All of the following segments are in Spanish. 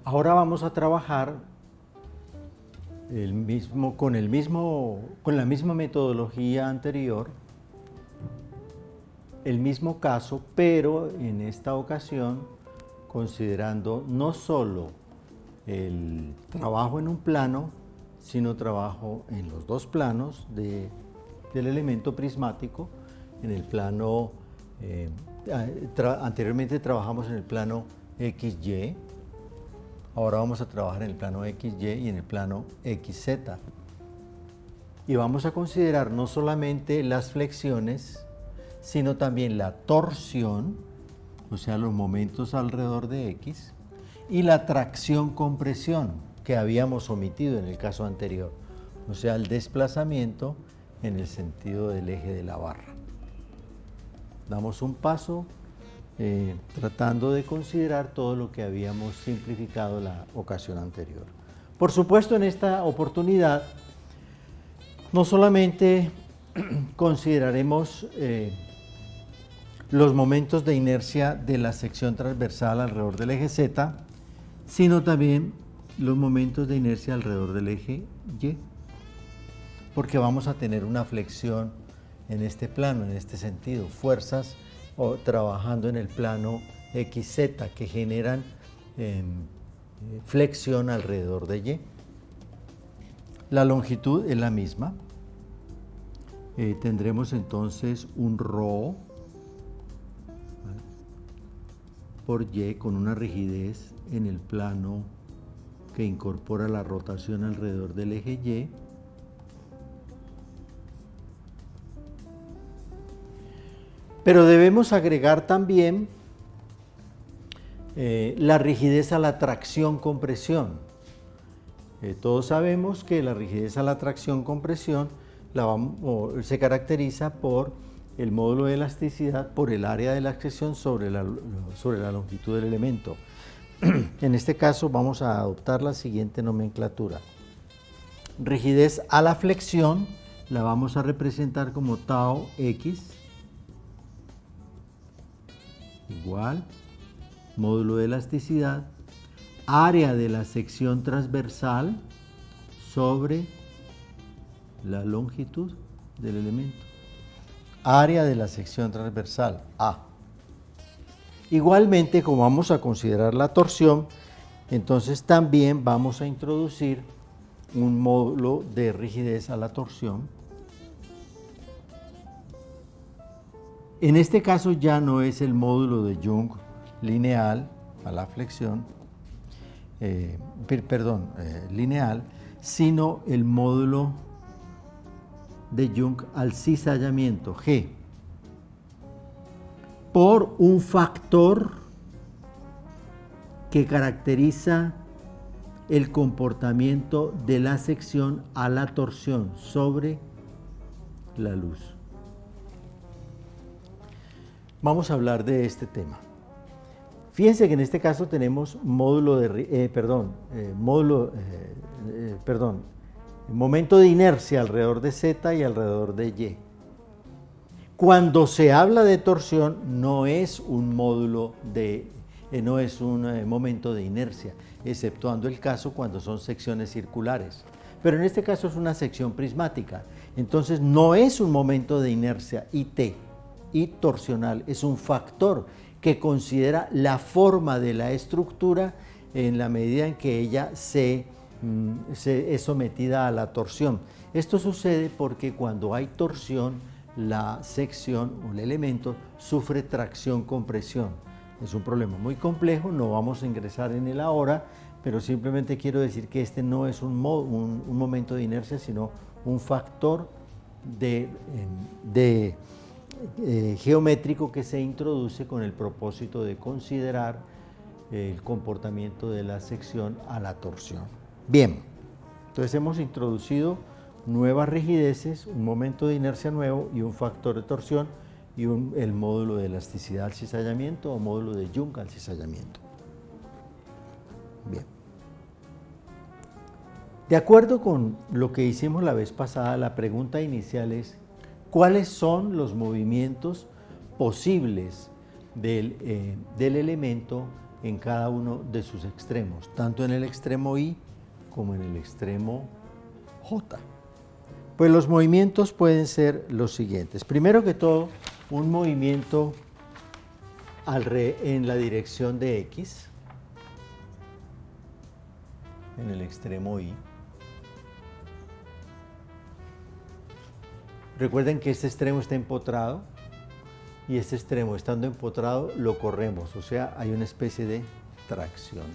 Ahora vamos a trabajar con la misma metodología anterior, el mismo caso, pero en esta ocasión considerando no solo el trabajo en un plano, sino trabajo en los dos planos del elemento prismático. En el plano, anteriormente trabajamos en el plano XY, ahora vamos a trabajar en el plano XY y en el plano XZ. Y vamos a considerar no solamente las flexiones, sino también la torsión, o sea, los momentos alrededor de X, y la tracción-compresión que habíamos omitido en el caso anterior, o sea, el desplazamiento en el sentido del eje de la barra. Damos un paso tratando de considerar todo lo que habíamos simplificado la ocasión anterior. Por supuesto, en esta oportunidad no solamente consideraremos los momentos de inercia de la sección transversal alrededor del eje Z, sino también los momentos de inercia alrededor del eje Y, porque vamos a tener una flexión en este plano, en este sentido, fuerzas trabajando en el plano XZ que generan flexión alrededor de Y. La longitud es la misma. Tendremos entonces un ρ por Y con una rigidez en el plano que incorpora la rotación alrededor del eje Y. Pero debemos agregar también la rigidez a la tracción-compresión. Todos sabemos que la rigidez a la tracción-compresión se caracteriza por el módulo de elasticidad por el área de la accesión sobre la longitud del elemento. En este caso vamos a adoptar la siguiente nomenclatura. Rigidez a la flexión la vamos a representar como tau x igual módulo de elasticidad, área de la sección transversal sobre la longitud del elemento. Área de la sección transversal, A. Igualmente, como vamos a considerar la torsión, entonces también vamos a introducir un módulo de rigidez a la torsión. En este caso ya no es el módulo de Young lineal a la flexión, lineal, sino el módulo de Young al cizallamiento, G, por un factor que caracteriza el comportamiento de la sección a la torsión sobre la luz. Vamos a hablar de este tema. Fíjense que en este caso tenemos momento de inercia alrededor de Z y alrededor de Y. Cuando se habla de torsión no es un momento de inercia, exceptuando el caso cuando son secciones circulares. Pero en este caso es una sección prismática, entonces no es un momento de inercia IT y torsional, es un factor que considera la forma de la estructura en la medida en que ella es sometida a la torsión. Esto sucede porque cuando hay torsión, la sección o el elemento sufre tracción-compresión. Es un problema muy complejo, no vamos a ingresar en él ahora, pero simplemente quiero decir que este no es un momento de inercia, sino un factor geométrico que se introduce con el propósito de considerar el comportamiento de la sección a la torsión. Bien, entonces hemos introducido nuevas rigideces, un momento de inercia nuevo y un factor de torsión y el módulo de elasticidad al cizallamiento o módulo de Young al cizallamiento. Bien. De acuerdo con lo que hicimos la vez pasada, la pregunta inicial es ¿cuáles son los movimientos posibles del elemento en cada uno de sus extremos, tanto en el extremo I como en el extremo J. Pues los movimientos pueden ser los siguientes. Primero que todo, un movimiento en la dirección de X, en el extremo Y. Recuerden que este extremo está empotrado y este extremo estando empotrado lo corremos, o sea, hay una especie de tracción.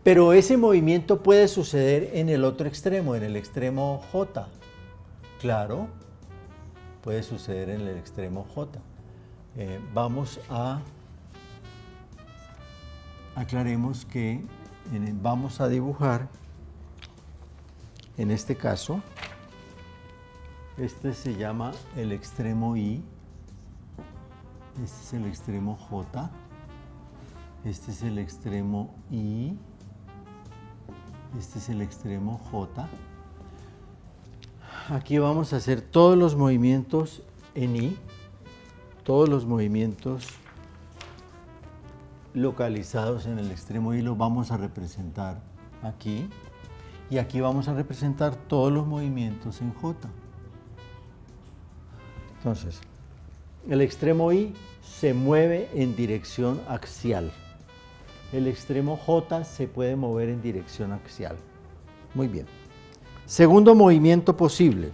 Pero ese movimiento puede suceder en el otro extremo, en el extremo J. Claro, puede suceder en el extremo J. Aclaremos que vamos a dibujar, en este caso, este se llama el extremo I, este es el extremo J, este es el extremo I, este es el extremo J. Aquí vamos a hacer todos los movimientos en I, todos los movimientos localizados en el extremo I los vamos a representar aquí, y aquí vamos a representar todos los movimientos en J. Entonces, el extremo I se mueve en dirección axial. El extremo J se puede mover en dirección axial. Muy bien. Segundo movimiento posible.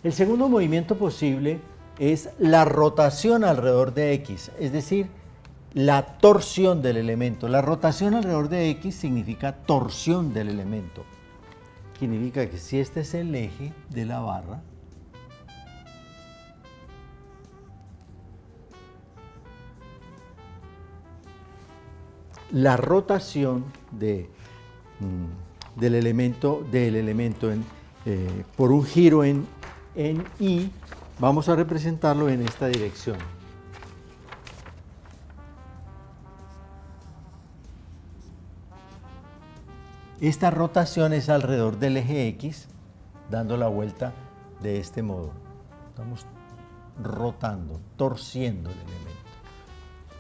El segundo movimiento posible es la rotación alrededor de X, es decir, la torsión del elemento. La rotación alrededor de X significa torsión del elemento. Significa que si este es el eje de la barra, la rotación del elemento por un giro en I, vamos a representarlo en esta dirección. Esta rotación es alrededor del eje X, dando la vuelta de este modo. Estamos rotando, torciendo el elemento.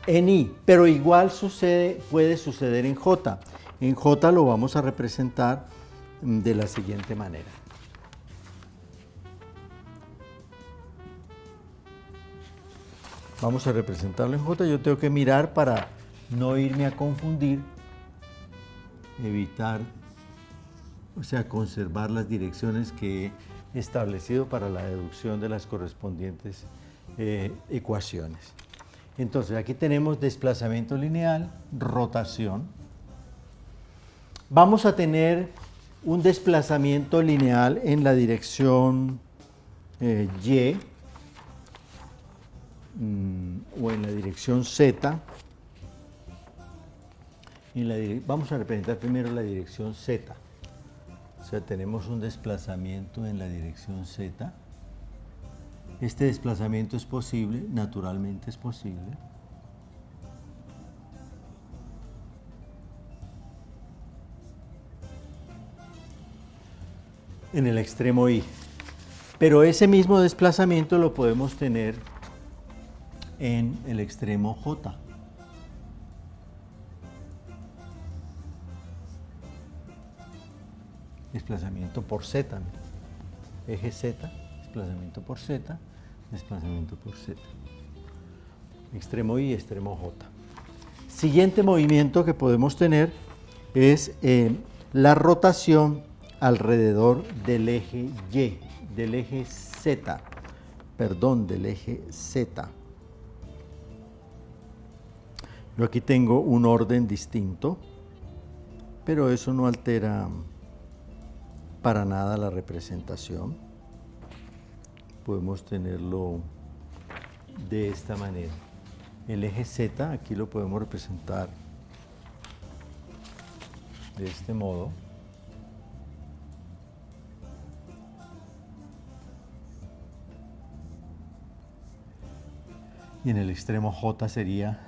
En I, pero igual puede suceder en J. En J lo vamos a representar de la siguiente manera. Vamos a representarlo en J. Yo tengo que mirar para no irme a confundir, evitar, o sea, conservar las direcciones que he establecido para la deducción de las correspondientes ecuaciones. Entonces, aquí tenemos desplazamiento lineal, rotación. Vamos a tener un desplazamiento lineal en la dirección Y o en la dirección Z. Vamos a representar primero la dirección Z. O sea, tenemos un desplazamiento en la dirección Z. Este desplazamiento es posible, naturalmente es posible. En el extremo I. Pero ese mismo desplazamiento lo podemos tener en el extremo J. Desplazamiento por Z. Eje Z, desplazamiento por Z, desplazamiento por Z. Extremo I, extremo J. Siguiente movimiento que podemos tener es la rotación alrededor del eje Y, del eje Z, del eje Z. Yo aquí tengo un orden distinto, pero eso no altera para nada la representación. Podemos tenerlo de esta manera. El eje Z aquí lo podemos representar de este modo. Y en el extremo J sería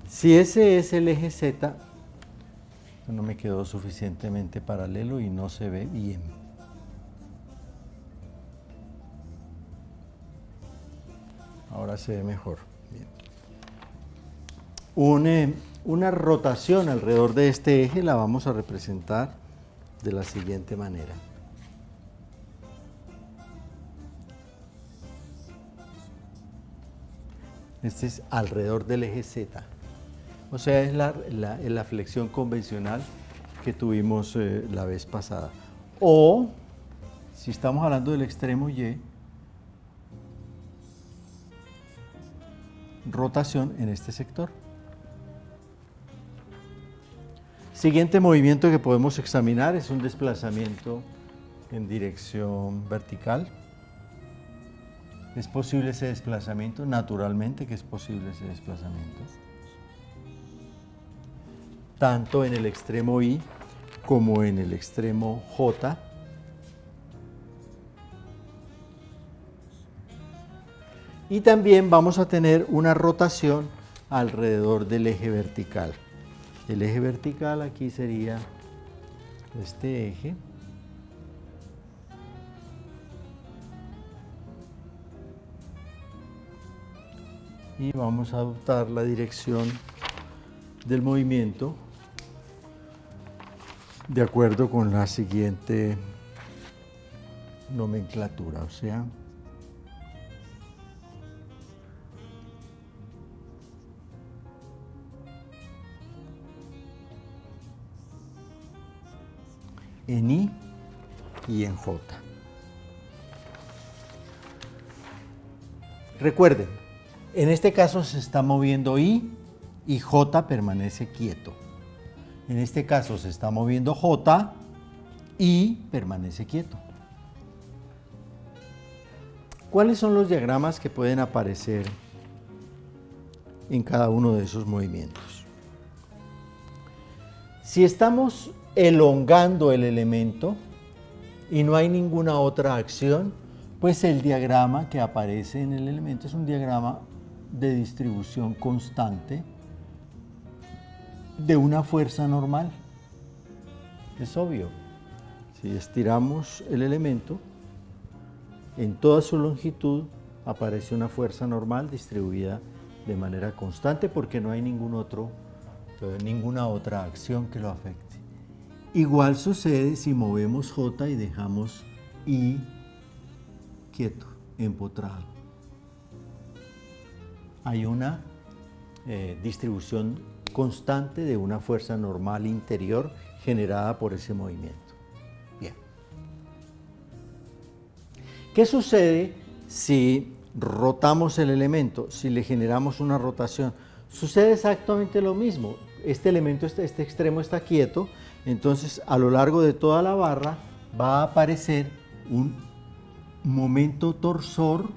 si ese es el eje Z, no me quedó suficientemente paralelo y no se ve bien. ahora se ve mejor. Bien. Una rotación alrededor de este eje la vamos a representar de la siguiente manera. Este es alrededor del eje Z. O sea, es la flexión convencional que tuvimos la vez pasada. O, si estamos hablando del extremo Y, rotación en este sector. Siguiente movimiento que podemos examinar es un desplazamiento en dirección vertical. ¿Es posible ese desplazamiento? Naturalmente que es posible ese desplazamiento. Tanto en el extremo Y como en el extremo J. Y también vamos a tener una rotación alrededor del eje vertical. El eje vertical aquí sería este eje. Y vamos a adoptar la dirección del movimiento de acuerdo con la siguiente nomenclatura, o sea, en I y en J. Recuerden, en este caso se está moviendo I y J permanece quieto. En este caso se está moviendo J y permanece quieto. ¿Cuáles son los diagramas que pueden aparecer en cada uno de esos movimientos? Si estamos elongando el elemento y no hay ninguna otra acción, pues el diagrama que aparece en el elemento es un diagrama de distribución constante de una fuerza normal. Es obvio. Si estiramos el elemento, en toda su longitud aparece una fuerza normal distribuida de manera constante porque no hay ninguna otra acción que lo afecte. Igual sucede si movemos J y dejamos I quieto, empotrado. Hay una distribución constante de una fuerza normal interior generada por ese movimiento. Bien. ¿Qué sucede si rotamos el elemento, si le generamos una rotación? Sucede exactamente lo mismo. Este elemento, este extremo está quieto, entonces a lo largo de toda la barra va a aparecer un momento torsor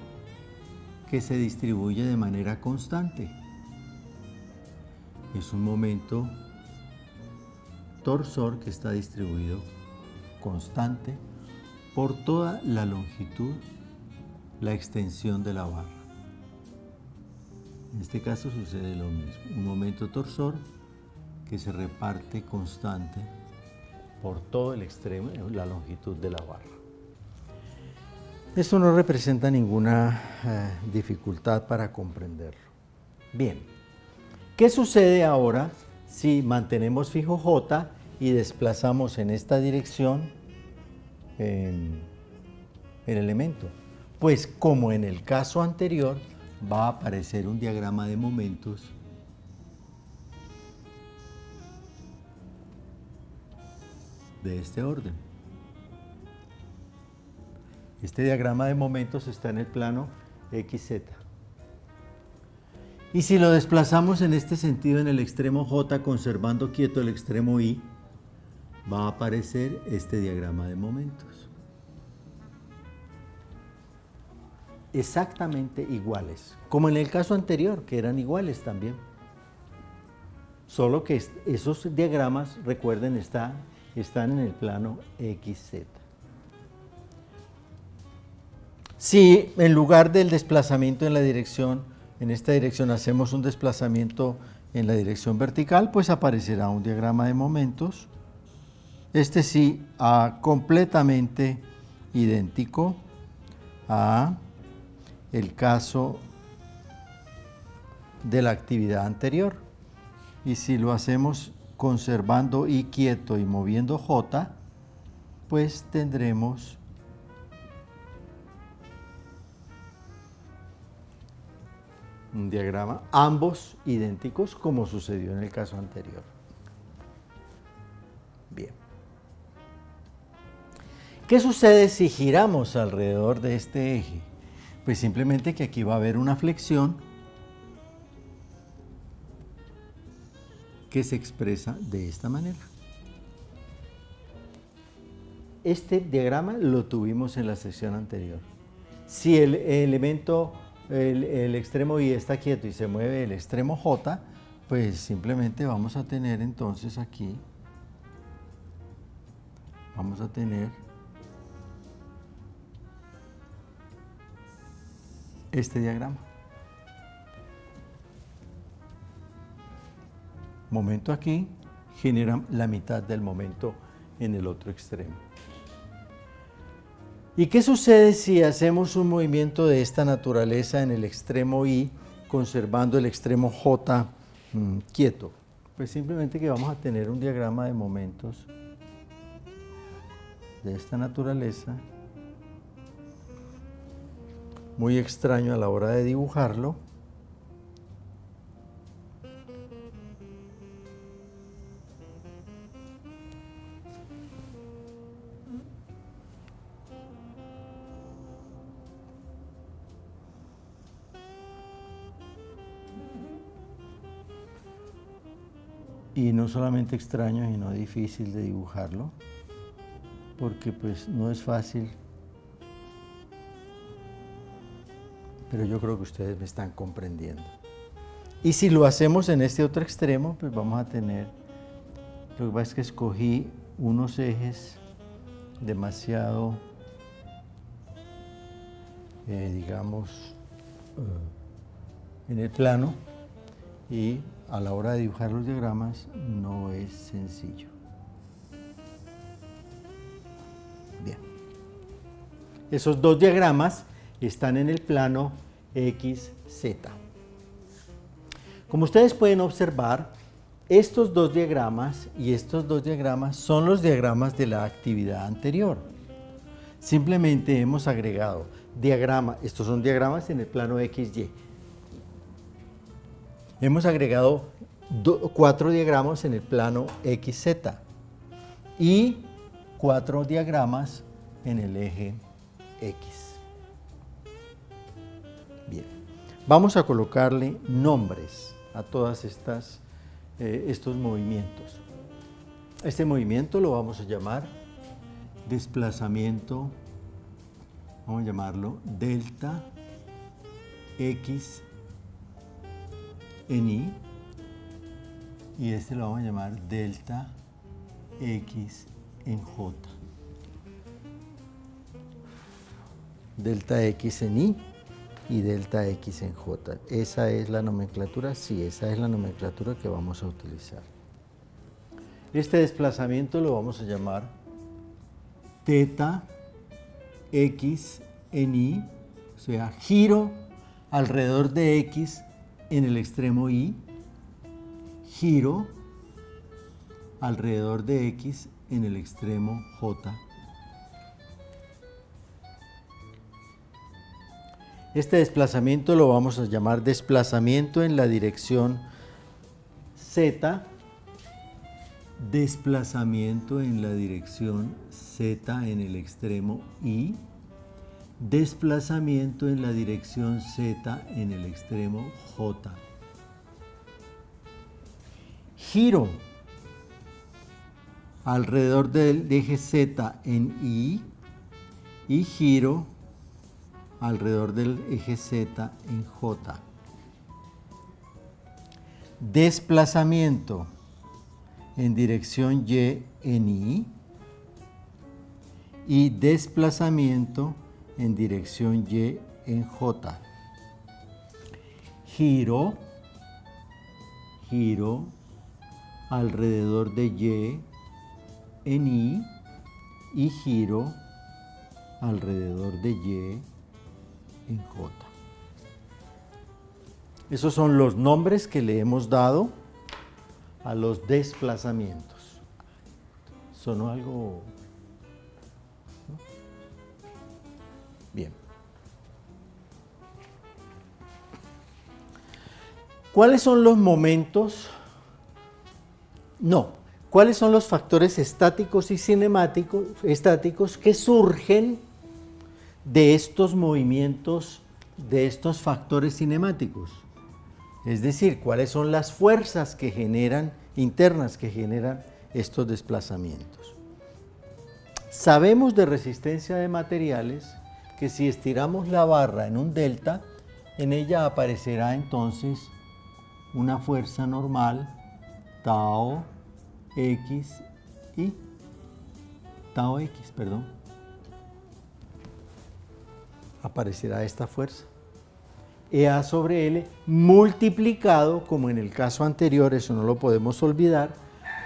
que se distribuye de manera constante. Es un momento torsor que está distribuido constante por toda la longitud, la extensión de la barra. En este caso sucede lo mismo, un momento torsor que se reparte constante por todo el extremo, la longitud de la barra. Esto no representa ninguna dificultad para comprenderlo. Bien. ¿Qué sucede ahora si mantenemos fijo J y desplazamos en esta dirección el elemento? Pues como en el caso anterior va a aparecer un diagrama de momentos de este orden. Este diagrama de momentos está en el plano XZ. Y si lo desplazamos en este sentido en el extremo J, conservando quieto el extremo I, va a aparecer este diagrama de momentos. Exactamente iguales, como en el caso anterior, que eran iguales también. Solo que esos diagramas, recuerden, están en el plano XZ. Si en lugar del desplazamiento en esta dirección hacemos un desplazamiento en la dirección vertical, pues aparecerá un diagrama de momentos. Este sí, completamente idéntico a el caso de la actividad anterior. Y si lo hacemos conservando I quieto y moviendo J, pues tendremos un diagrama, ambos idénticos como sucedió en el caso anterior. Bien. ¿Qué sucede si giramos alrededor de este eje? Pues simplemente que aquí va a haber una flexión que se expresa de esta manera. Este diagrama lo tuvimos en la sección anterior. Si el elemento, el extremo Y está quieto y se mueve el extremo J, pues simplemente vamos a tener entonces aquí, vamos a tener este diagrama. Momento aquí genera la mitad del momento en el otro extremo. ¿Y qué sucede si hacemos un movimiento de esta naturaleza en el extremo Y, conservando el extremo J quieto? Pues simplemente que vamos a tener un diagrama de momentos de esta naturaleza, muy extraño a la hora de dibujarlo. Y no solamente extraño, sino difícil de dibujarlo, porque pues no es fácil, pero yo creo que ustedes me están comprendiendo. Y si lo hacemos en este otro extremo, pues vamos a tener, lo que pasa es que escogí unos ejes demasiado, digamos, en el plano, y a la hora de dibujar los diagramas no es sencillo. Bien. Esos dos diagramas están en el plano XZ. Como ustedes pueden observar, estos dos diagramas y estos dos diagramas son los diagramas de la actividad anterior. Simplemente hemos agregado diagrama, estos son diagramas en el plano XY. Hemos agregado 4 diagramas en el plano XZ y 4 diagramas en el eje X. Bien, vamos a colocarle nombres a todas estos movimientos. Este movimiento lo vamos a llamar desplazamiento, vamos a llamarlo delta X en Y, y este lo vamos a llamar delta X en J. Delta X en Y y delta X en J. ¿Esa es la nomenclatura? Sí, esa es la nomenclatura que vamos a utilizar. Este desplazamiento lo vamos a llamar teta X en Y, o sea, giro alrededor de X en el extremo Y, giro alrededor de X en el extremo J. Este desplazamiento lo vamos a llamar desplazamiento en la dirección Z, desplazamiento en la dirección Z en el extremo Y, desplazamiento en la dirección Z en el extremo J. Giro alrededor del eje Z en Y y giro alrededor del eje Z en J. Desplazamiento en dirección Y en y desplazamiento en dirección Y en J. Giro alrededor de Y en y giro alrededor de Y en J. Esos son los nombres que le hemos dado a los desplazamientos. ¿Sonó algo? ¿No? Bien. ¿Cuáles son los momentos? No. ¿Cuáles son los factores estáticos y estáticos que surgen de estos movimientos, de estos factores cinemáticos? Es decir, ¿cuáles son las fuerzas que generan, internas, que generan estos desplazamientos? Sabemos de resistencia de materiales que si estiramos la barra en un delta, en ella aparecerá entonces una fuerza normal, tau x y tau x, perdón. Aparecerá esta fuerza. EA sobre L multiplicado, como en el caso anterior, eso no lo podemos olvidar,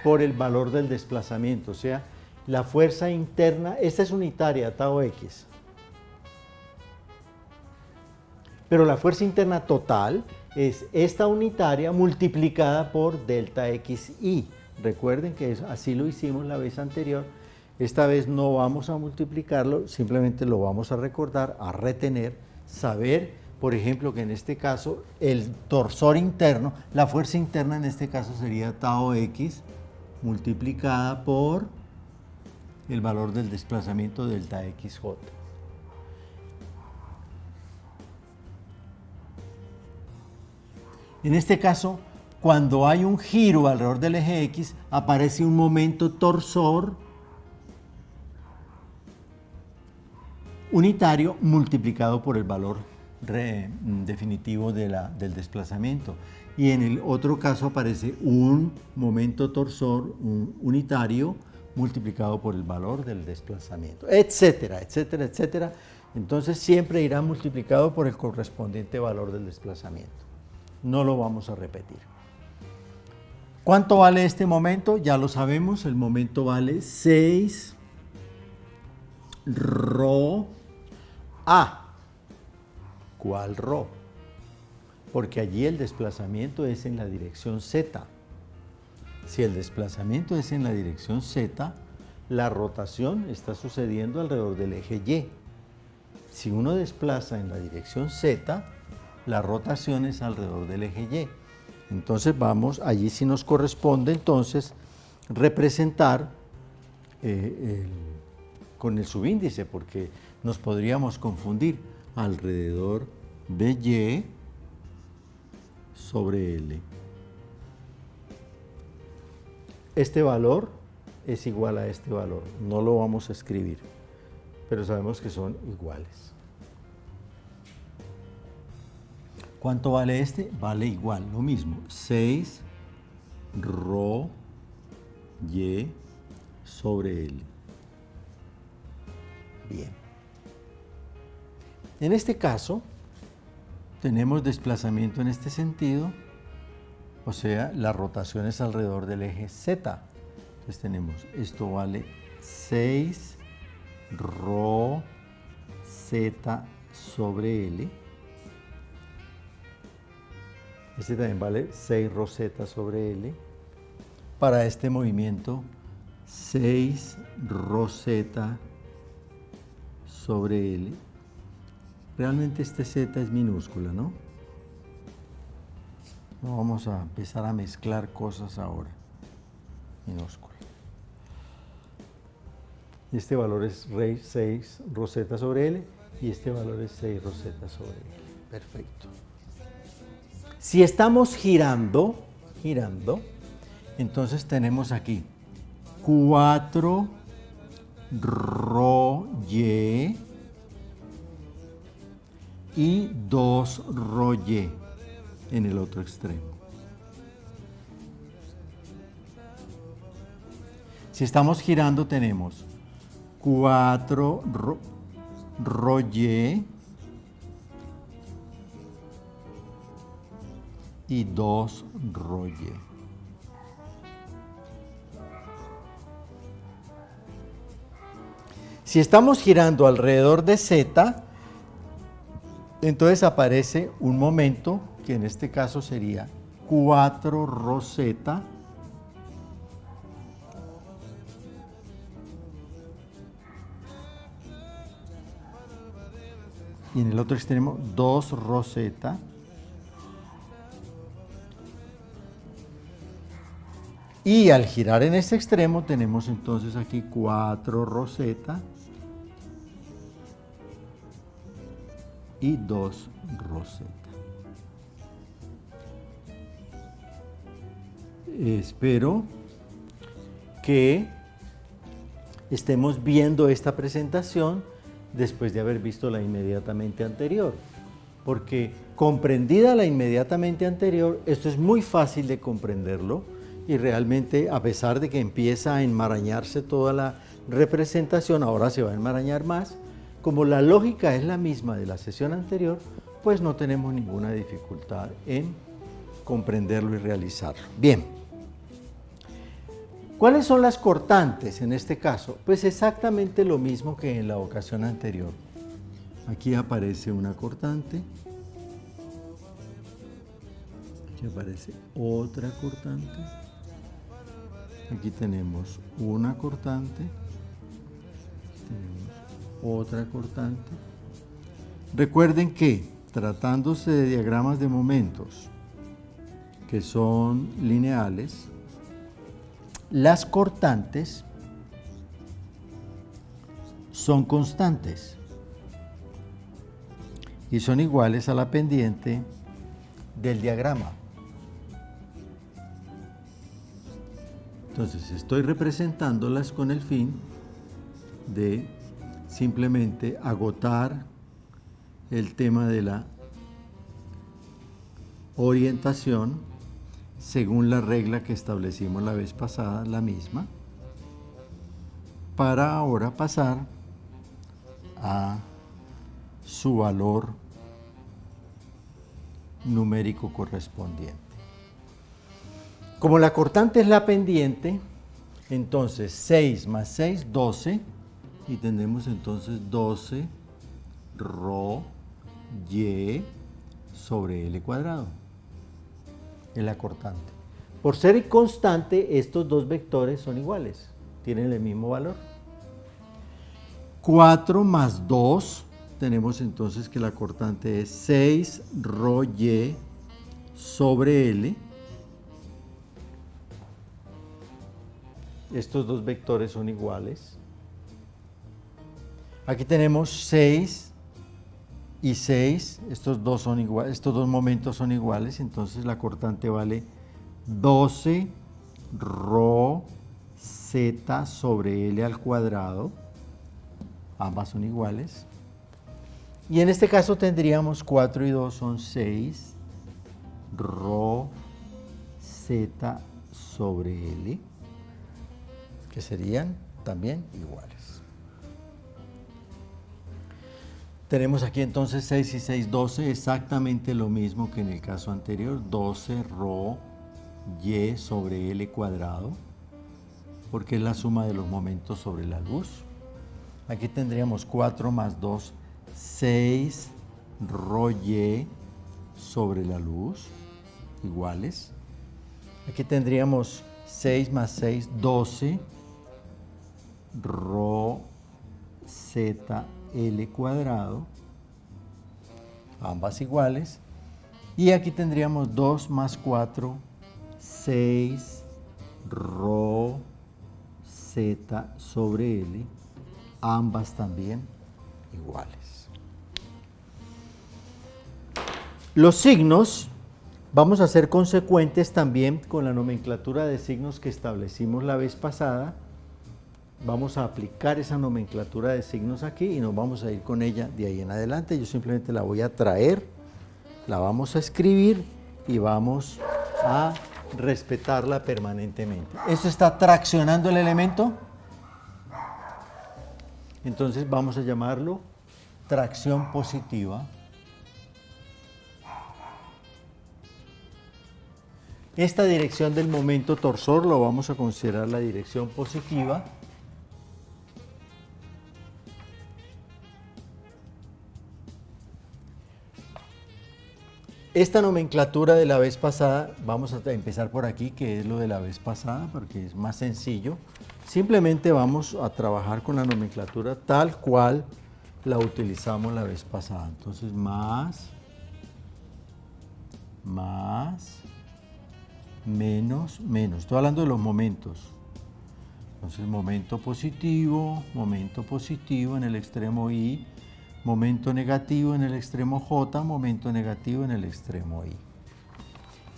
por el valor del desplazamiento, o sea, la fuerza interna, esta es unitaria, tau x. Pero la fuerza interna total es esta unitaria multiplicada por delta xi. Recuerden que así lo hicimos la vez anterior. Esta vez no vamos a multiplicarlo, simplemente lo vamos a recordar, a retener, saber. Por ejemplo, que en este caso el torsor interno, la fuerza interna en este caso sería tau x multiplicada por el valor del desplazamiento delta xj. En este caso, cuando hay un giro alrededor del eje x, aparece un momento torsor unitario multiplicado por el valor definitivo del desplazamiento. Y en el otro caso aparece un momento torsor unitario multiplicado por el valor del desplazamiento, etcétera, etcétera, etcétera. Entonces siempre irá multiplicado por el correspondiente valor del desplazamiento. No lo vamos a repetir. ¿Cuánto vale este momento? Ya lo sabemos, el momento vale 6 rho A. ¿Cuál rho? Porque allí el desplazamiento es en la dirección z. Si el desplazamiento es en la dirección z, la rotación está sucediendo alrededor del eje y. Si uno desplaza en la dirección z, la rotación es alrededor del eje y. Entonces vamos, allí sí nos corresponde entonces representar con el subíndice, porque nos podríamos confundir alrededor de y sobre L. Este valor es igual a este valor, no lo vamos a escribir, pero sabemos que son iguales. ¿Cuánto vale este? Vale igual, lo mismo, 6 rho y sobre L. Bien. En este caso, tenemos desplazamiento en este sentido, o sea, la rotación es alrededor del eje Z. Entonces tenemos, esto vale 6 rho Z sobre L. Este también vale 6 rho Z sobre L. Para este movimiento, 6 rho Z sobre L. Realmente este Z es minúscula, ¿no? No vamos a empezar a mezclar cosas ahora. Minúscula. Este valor es 6 rho Z sobre L y este valor es 6 rho Z sobre L. Perfecto. Si estamos girando, entonces tenemos aquí 4 rho y 2 rho y en el otro extremo. Si estamos girando tenemos 4 rho y 2 rho y. Si estamos girando alrededor de Z, entonces aparece un momento que en este caso sería 4 ρz y en el otro extremo 2 ρz y al girar en este extremo tenemos entonces aquí 4 ρz y 2 ρz. Espero que estemos viendo esta presentación después de haber visto la inmediatamente anterior, porque comprendida la inmediatamente anterior, esto es muy fácil de comprenderlo y realmente, a pesar de que empieza a enmarañarse toda la representación, ahora se va a enmarañar más. Como la lógica es la misma de la sesión anterior, pues no tenemos ninguna dificultad en comprenderlo y realizarlo. Bien. ¿Cuáles son las cortantes en este caso? Pues exactamente lo mismo que en la ocasión anterior. Aquí aparece una cortante. Aquí aparece otra cortante. Aquí tenemos una cortante. Tenemos otra cortante. Recuerden que, tratándose de diagramas de momentos que son lineales, las cortantes son constantes y son iguales a la pendiente del diagrama. Entonces estoy representándolas con el fin de simplemente agotar el tema de la orientación según la regla que establecimos la vez pasada, la misma, para ahora pasar a su valor numérico correspondiente. Como la cortante es la pendiente, entonces 6 más 6, 12, y tenemos entonces 12 ρ y sobre L cuadrado. Es la cortante. Por ser constante, estos dos vectores son iguales, tienen el mismo valor. 4 más 2, tenemos entonces que la cortante es 6 ρ y sobre L. Estos dos vectores son iguales. Aquí tenemos 6 y 6, estos dos son iguales, estos dos momentos son iguales, entonces la cortante vale 12 ρ z sobre L al cuadrado, ambas son iguales. Y en este caso tendríamos 4 y 2 son 6 ρ z sobre L, que serían también iguales. Tenemos aquí entonces 6 y 6, 12, exactamente lo mismo que en el caso anterior, 12 ρ y sobre L cuadrado, porque es la suma de los momentos sobre la luz. Aquí tendríamos 4 más 2, 6 ρ y sobre la luz, iguales. Aquí tendríamos 6 más 6, 12 ρ z L cuadrado, ambas iguales. Y aquí tendríamos 2 más 4, 6 ρ z sobre L, ambas también iguales. Los signos, vamos a ser consecuentes también con la nomenclatura de signos que establecimos la vez pasada. Vamos a aplicar esa nomenclatura de signos aquí y nos vamos a ir con ella de ahí en adelante. Yo simplemente la voy a traer, la vamos a escribir y vamos a respetarla permanentemente. ¿Esto está traccionando el elemento? Entonces vamos a llamarlo tracción positiva. Esta dirección del momento torsor lo vamos a considerar la dirección positiva. esta nomenclatura de la vez pasada, vamos a empezar por aquí, que es lo de la vez pasada, porque es más sencillo. Simplemente vamos a trabajar con la nomenclatura tal cual la utilizamos la vez pasada. Entonces, más, menos, menos. Estoy hablando de los momentos. Entonces, momento positivo en el extremo I, momento negativo en el extremo J, momento negativo en el extremo I.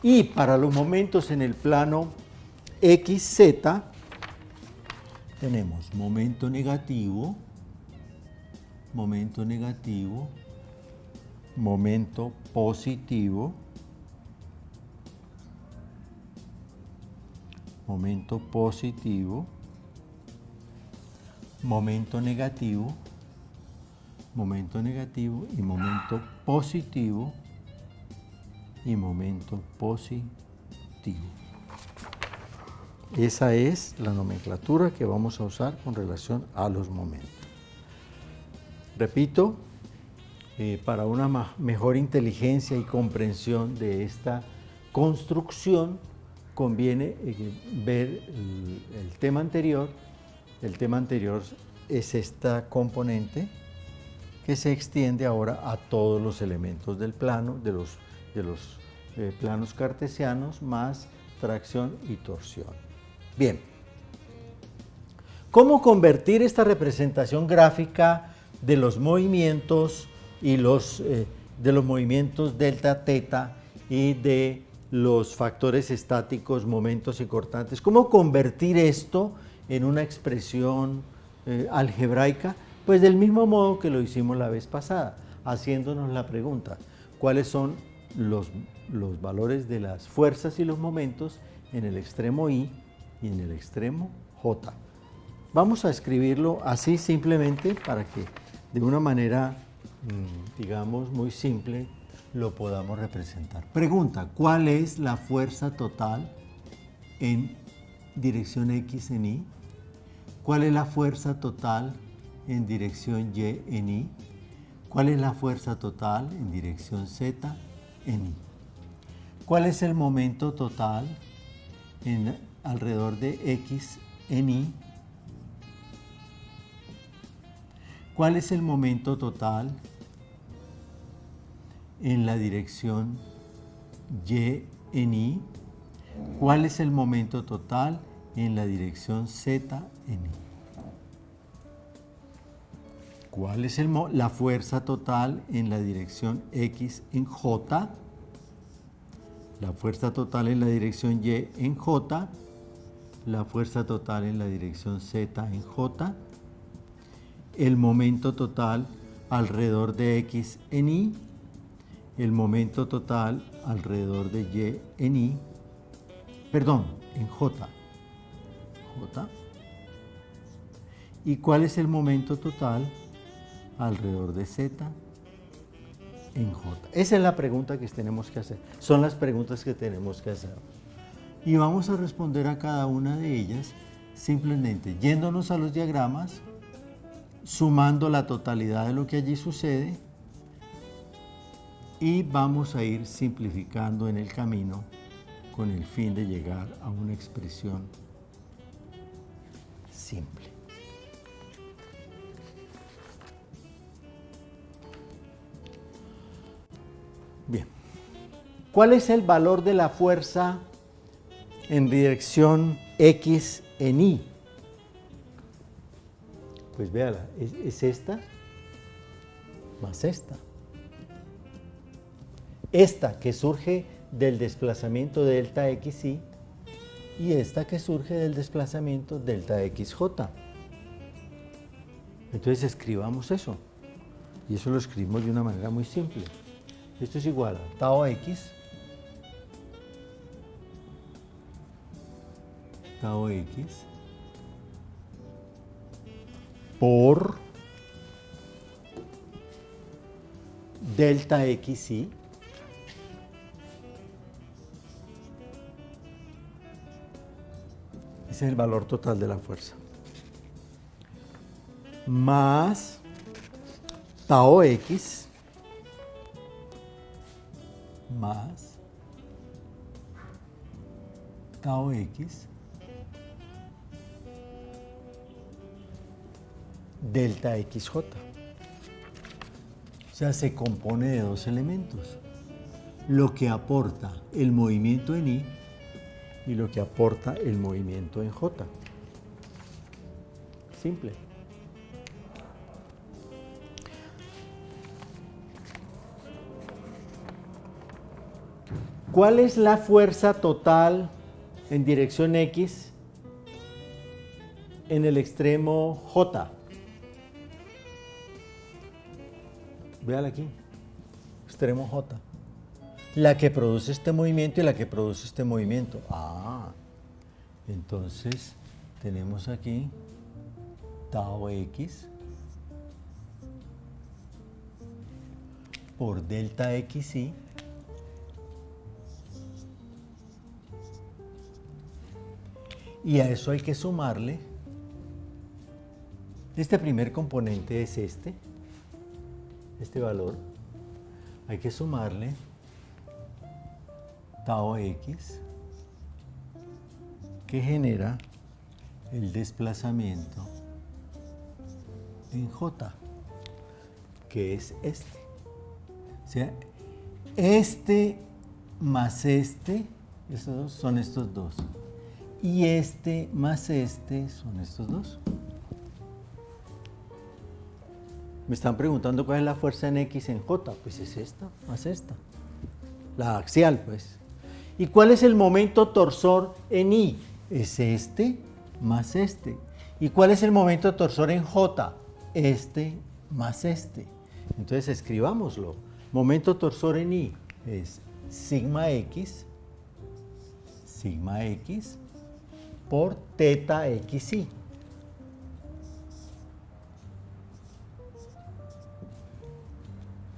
Y para los momentos en el plano XZ, tenemos momento negativo, momento positivo, momento negativo y momento positivo y momento positivo. Esa es la nomenclatura que vamos a usar con relación a los momentos. Repito, para una mejor inteligencia y comprensión de esta construcción, conviene ver el tema anterior. El tema anterior es esta componente que se extiende ahora a todos los elementos del plano, de los planos cartesianos, más tracción y torsión. Bien, ¿cómo convertir esta representación gráfica de los movimientos y de los movimientos delta, teta y de los factores estáticos, momentos y cortantes? ¿Cómo convertir esto en una expresión algebraica? Pues del mismo modo que lo hicimos la vez pasada, haciéndonos la pregunta, ¿cuáles son los valores de las fuerzas y los momentos en el extremo I y en el extremo J? Vamos a escribirlo así simplemente para que de una manera, digamos, muy simple lo podamos representar. Pregunta, ¿cuál es la fuerza total en dirección X en Y? ¿Cuál es la fuerza total en dirección Y en Y? ¿Cuál es la fuerza total en dirección Z en Y? ¿Cuál es el momento total alrededor de X en Y? ¿Cuál es el momento total en la dirección Y en Y? ¿Cuál es el momento total en la dirección Z en Y? ¿Cuál es la fuerza total en la dirección X en J? La fuerza total en la dirección Y en J. La fuerza total en la dirección Z en J. El momento total alrededor de X en Y. El momento total alrededor de Y en Y. Perdón, en J. ¿Y cuál es el momento total alrededor de Z en J? Esa es la pregunta que tenemos que hacer. Son las preguntas que tenemos que hacer. Y vamos a responder a cada una de ellas simplemente yéndonos a los diagramas, sumando la totalidad de lo que allí sucede y vamos a ir simplificando en el camino con el fin de llegar a una expresión simple. Bien, ¿cuál es el valor de la fuerza en dirección X en Y? Pues véala, es esta más esta. Esta que surge del desplazamiento delta XY y esta que surge del desplazamiento delta XJ. Entonces escribamos eso. Y eso lo escribimos de una manera muy simple. Esto es igual a tau X por delta XY ese es el valor total de la fuerza, más tau X más tau x delta xj. O sea, se compone de dos elementos. Lo que aporta el movimiento en I y lo que aporta el movimiento en J. Simple. ¿Cuál es la fuerza total en dirección X en el extremo J? Véala aquí, extremo J. La que produce este movimiento y la que produce este movimiento. Entonces tenemos aquí tau x por delta xy y a eso hay que sumarle, este primer componente es este valor, hay que sumarle tau x que genera el desplazamiento en J, que es este. O sea, este más este, estos dos son estos dos. Y este más este son estos dos. Me están preguntando cuál es la fuerza en X en J. Pues es esta más esta. La axial, pues. ¿Y cuál es el momento torsor en I? Es este más este. ¿Y cuál es el momento torsor en J? Este más este. Entonces escribámoslo. Momento torsor en I es sigma x por teta xy.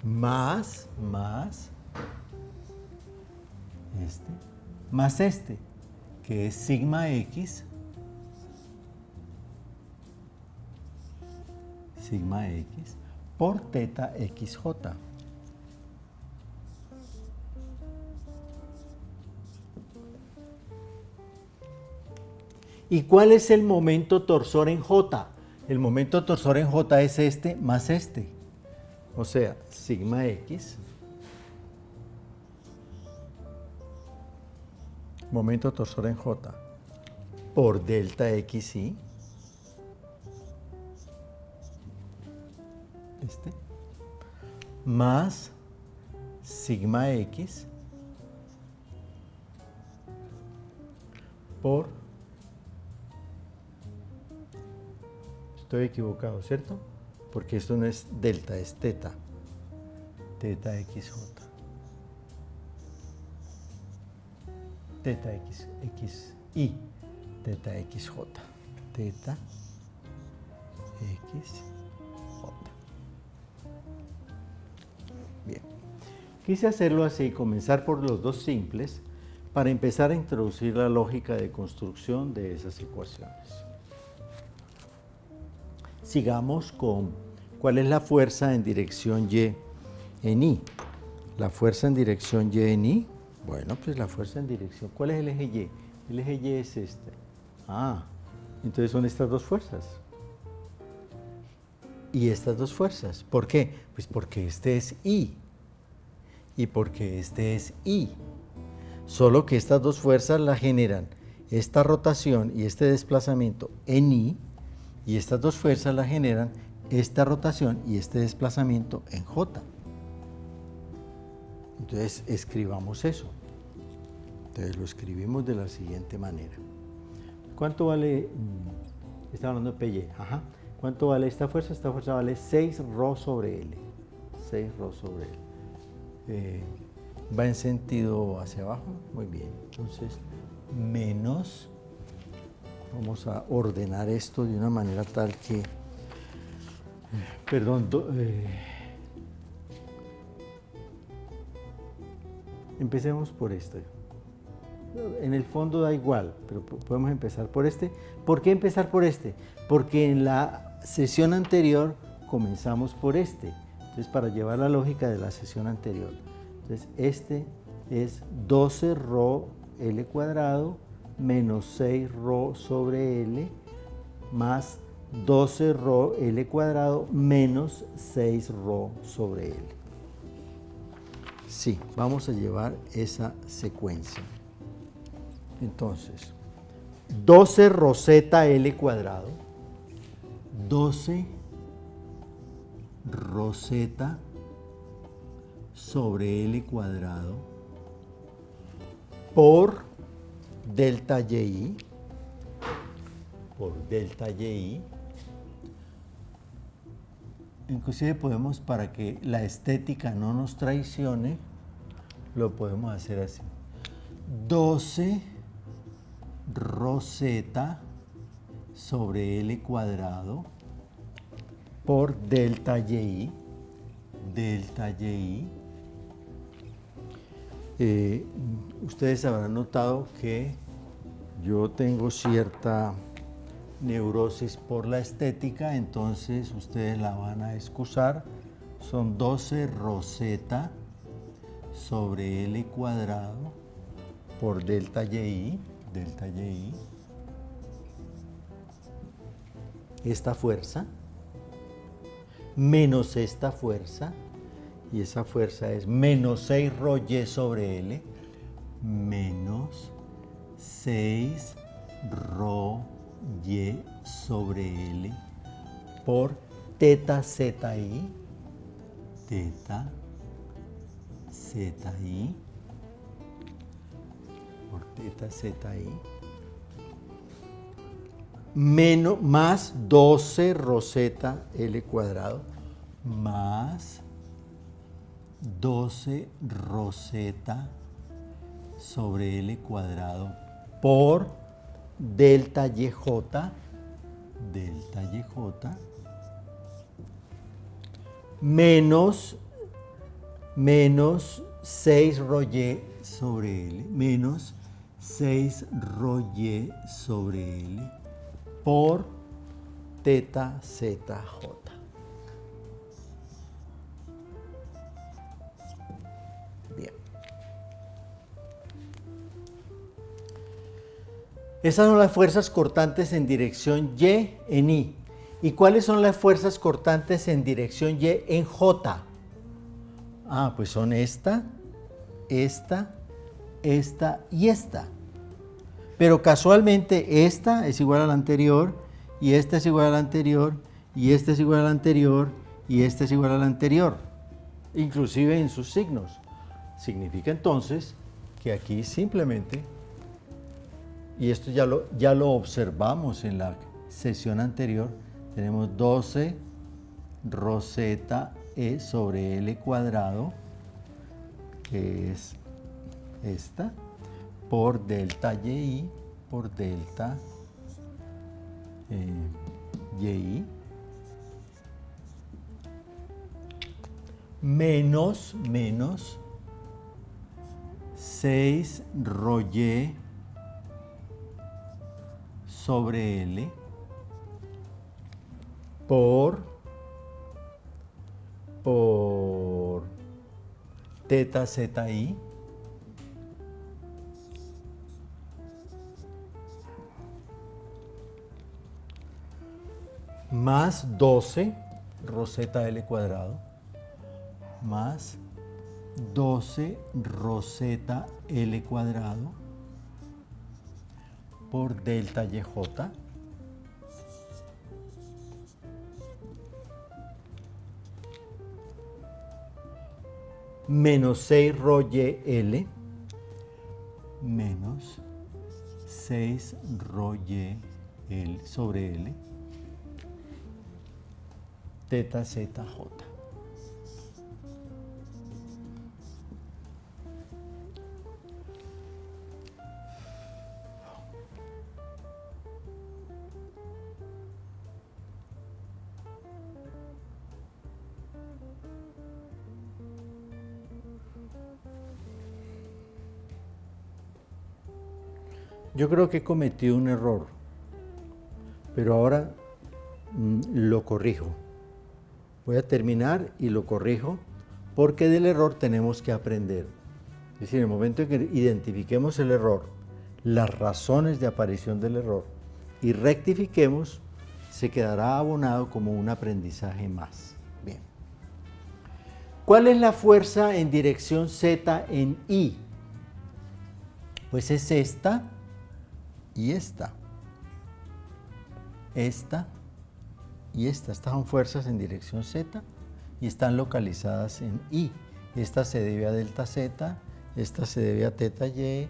Más este, que es sigma x por teta xj. ¿Y cuál es el momento torsor en J? El momento torsor en J es este más este. O sea, sigma x, momento torsor en J, por delta xy, más sigma x por, estoy equivocado, ¿cierto? Porque esto no es delta, es teta xj, teta xy, teta xj, teta xj. Bien, quise hacerlo así, comenzar por los dos simples, para empezar a introducir la lógica de construcción de esas ecuaciones. Sigamos con cuál es la fuerza en dirección Y en I. La fuerza en dirección Y en I, bueno, pues la fuerza en dirección, ¿cuál es el eje Y? El eje Y es este. Entonces son estas dos fuerzas. Y estas dos fuerzas, ¿por qué? Pues porque este es I y porque este es I. Solo que estas dos fuerzas la generan esta rotación y este desplazamiento en I, y estas dos fuerzas la generan esta rotación y este desplazamiento en J. Entonces escribamos eso. Entonces lo escribimos de la siguiente manera. ¿Cuánto vale? Está hablando de PY. ¿Cuánto vale esta fuerza? Esta fuerza vale 6 ρ sobre L. 6 ρ sobre L. Va en sentido hacia abajo. Muy bien. Entonces, menos. Vamos a ordenar esto de una manera tal que. Perdón. Empecemos por este. En el fondo da igual, pero podemos empezar por este. ¿Por qué empezar por este? Porque en la sesión anterior comenzamos por este. Entonces, para llevar la lógica de la sesión anterior. Entonces, este es 12 rho L cuadrado menos 6 rho sobre L más 12 rho L cuadrado menos 6 rho sobre L. Sí, vamos a llevar esa secuencia. Entonces, 12 roseta L cuadrado, 12 roseta sobre L cuadrado por delta Y, inclusive podemos, para que la estética no nos traicione, lo podemos hacer así. 12 roseta sobre L cuadrado por delta Y. Ustedes habrán notado que yo tengo cierta neurosis por la estética, entonces ustedes la van a excusar. Son 12 roseta sobre L cuadrado por delta Y. Esta fuerza menos esta fuerza, y esa fuerza es menos 6 rho Y sobre L, menos 6 rho Y sobre L por teta ZI, menos, más 12 roseta L cuadrado, más 12 roseta sobre L cuadrado por delta YJ, menos 6 rho Y sobre L, menos 6 rho Y sobre L por teta ZJ. Bien. Esas son las fuerzas cortantes en dirección Y en I. ¿Y cuáles son las fuerzas cortantes en dirección Y en J? Ah, pues son esta y esta. Pero casualmente esta es igual a la anterior, y esta es igual a la anterior, y esta es igual a la anterior, y esta es igual a la anterior, inclusive en sus signos. Significa entonces que aquí simplemente, y esto ya lo observamos en la sesión anterior, tenemos 12 roseta E sobre L cuadrado, que es esta, por delta Y, por delta Y, menos 6 rho Y sobre L por teta ZI más 12 roseta L cuadrado más 12 roseta L cuadrado por delta YJ menos 6 rho YL menos 6 rho YL sobre L teta ZJ. Yo creo que cometí un error, pero ahora lo corrijo. Voy a terminar y lo corrijo, porque del error tenemos que aprender. decir, en el momento en que identifiquemos el error, las razones de aparición del error y rectifiquemos, se quedará abonado como un aprendizaje más. Bien. ¿Cuál es la fuerza en dirección Z en I? Pues es esta y esta. Esta y esta. Estas son fuerzas en dirección Z y están localizadas en I. Esta se debe a delta Z, esta se debe a teta Y,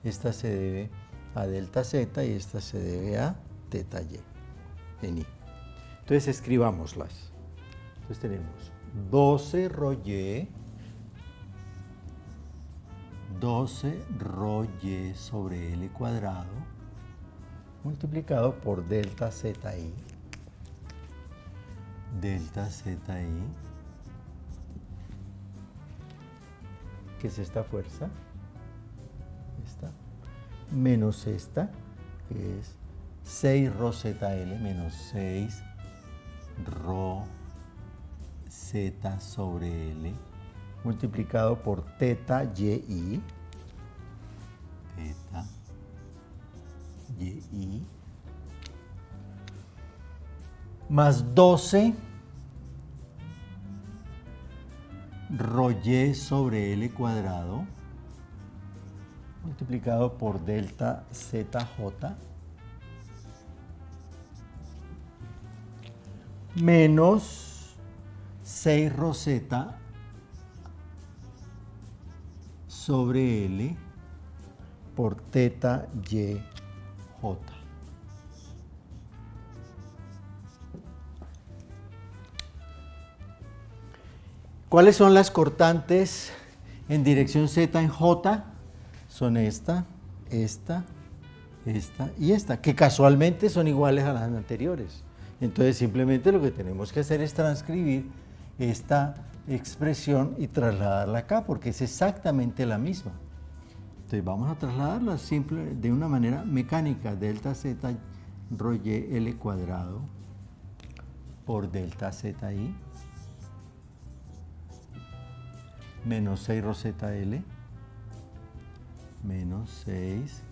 esta se debe a delta Z y esta se debe a teta Y en I. Entonces escribámoslas. Entonces tenemos 12 ρ Y, 12 ρ Y sobre L cuadrado multiplicado por delta ZI, delta ZI, que es esta fuerza, esta, menos esta, que es 6 ρ ZL menos 6 ρ Z sobre L, multiplicado por teta YI, teta YI, más 12 ρ Y sobre L cuadrado, multiplicado por delta ZJ, menos 6 ρ Z sobre L por teta YJ. ¿Cuáles son las cortantes en dirección Z en J? Son esta, esta, esta y esta, que casualmente son iguales a las anteriores. Entonces simplemente lo que tenemos que hacer es transcribir esta expresión y trasladarla acá, porque es exactamente la misma. Entonces vamos a trasladarla simple, de una manera mecánica, delta Z ρ Y L cuadrado por delta ZI menos 6 ρ ZL menos 6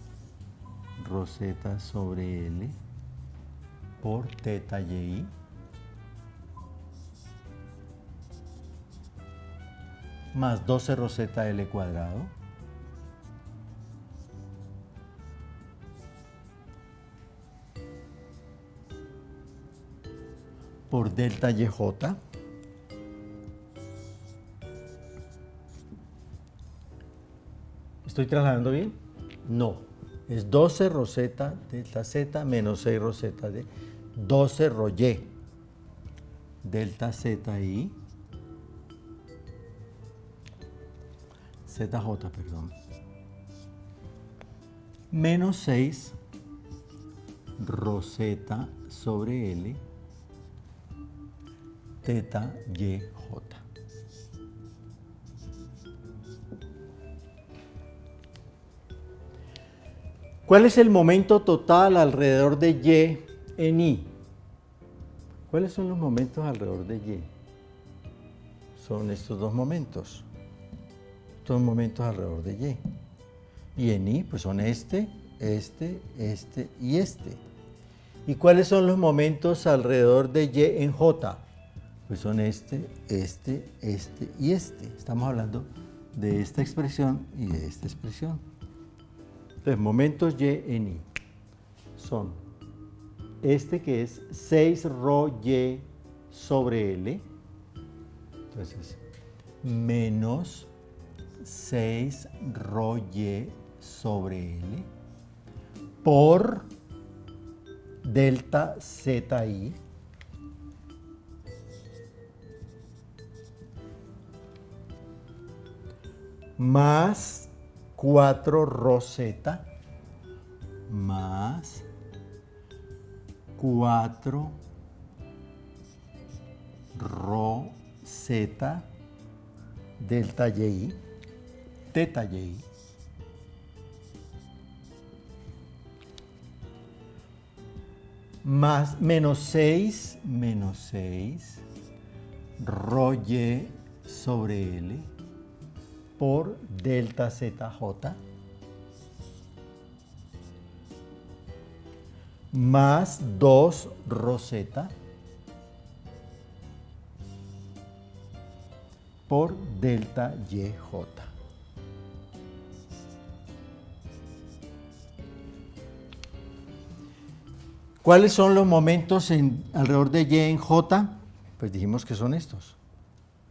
ρ Z sobre L por teta YI más 12 ρ ZL cuadrado por delta YJ ¿Estoy trasladando bien? No. Es 12 ρ Z delta Z menos 6 ρ Z de 12 ρ Y delta ZI ZJ, perdón, menos 6 ρ Z sobre L teta YJ. ¿Cuál es el momento total alrededor de Y en I? ¿Cuáles son los momentos alrededor de Y? Son estos dos momentos. Estos momentos alrededor de Y. Y en I, pues son este y este. ¿Y cuáles son los momentos alrededor de Y en J? Pues son este y este. Estamos hablando de esta expresión y de esta expresión. Entonces, momentos Y en I son este que es 6 ρ Y sobre L, entonces menos 6 ρ Y sobre L por delta ZI más 4 ρ Z más 4 ρ Z delta YI, teta YI, más menos 6 ρ Y sobre L por delta ZJ más 2 ρz por delta YJ. ¿Cuáles son los momentos alrededor de Y en J? Pues dijimos que son estos.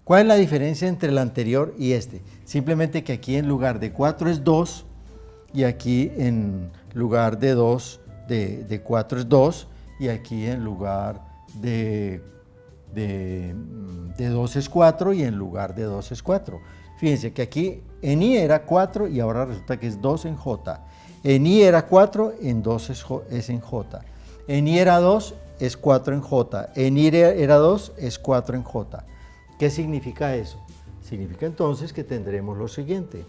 ¿Cuál es la diferencia entre el anterior y este? Simplemente que aquí en lugar de 4 es 2 y aquí en lugar de 2, de 4 es 2 y aquí en lugar de 2 es 4 y en lugar de 2 es 4. Fíjense que aquí en I era 4 y ahora resulta que es 2 en J. En I era 4, en 2 es en J. En I era 2, es 4 en J. En I era 2, es 4 en J. ¿Qué significa eso? Significa entonces que tendremos lo siguiente.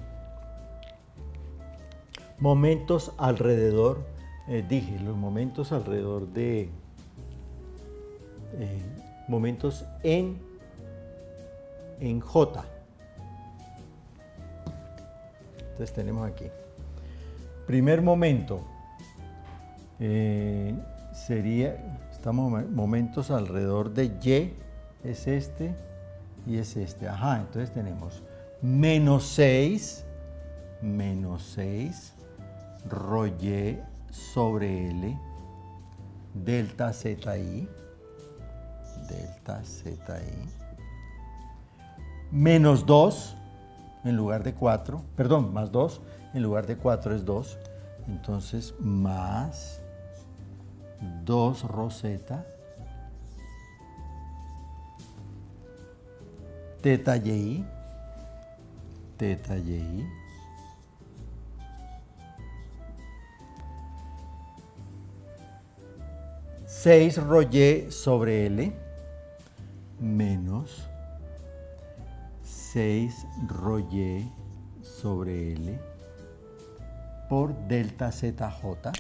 Momentos alrededor, dije, los momentos alrededor de... momentos en J. Entonces tenemos aquí. Primer momento sería, estamos momentos alrededor de Y, es este y es este. Ajá, entonces tenemos menos 6 rho Y sobre L delta ZI menos 2 en lugar de 4, perdón, más 2 en lugar de 4 es 2, entonces más 2 ρz teta y 6 rho Y sobre L menos 6 rho Y sobre L por delta ZJ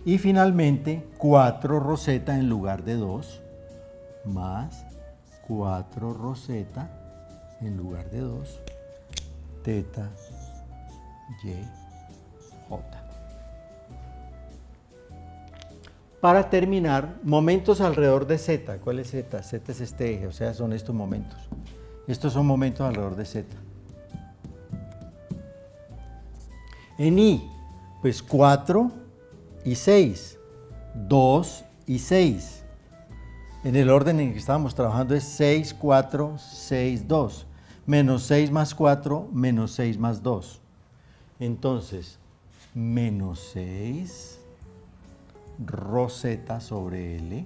y finalmente 4 ρz en lugar de 2 más 4 ρz en lugar de 2 teta y J. Para terminar, momentos alrededor de Z. ¿Cuál es Z? Z es este eje, o sea, son estos momentos. Estos son momentos alrededor de Z. En I, pues 4 y 6, 2 y 6. En el orden en que estábamos trabajando es 6, 4, 6, 2. Menos 6 más 4, menos 6 más 2. Entonces, menos 6 rho Z sobre L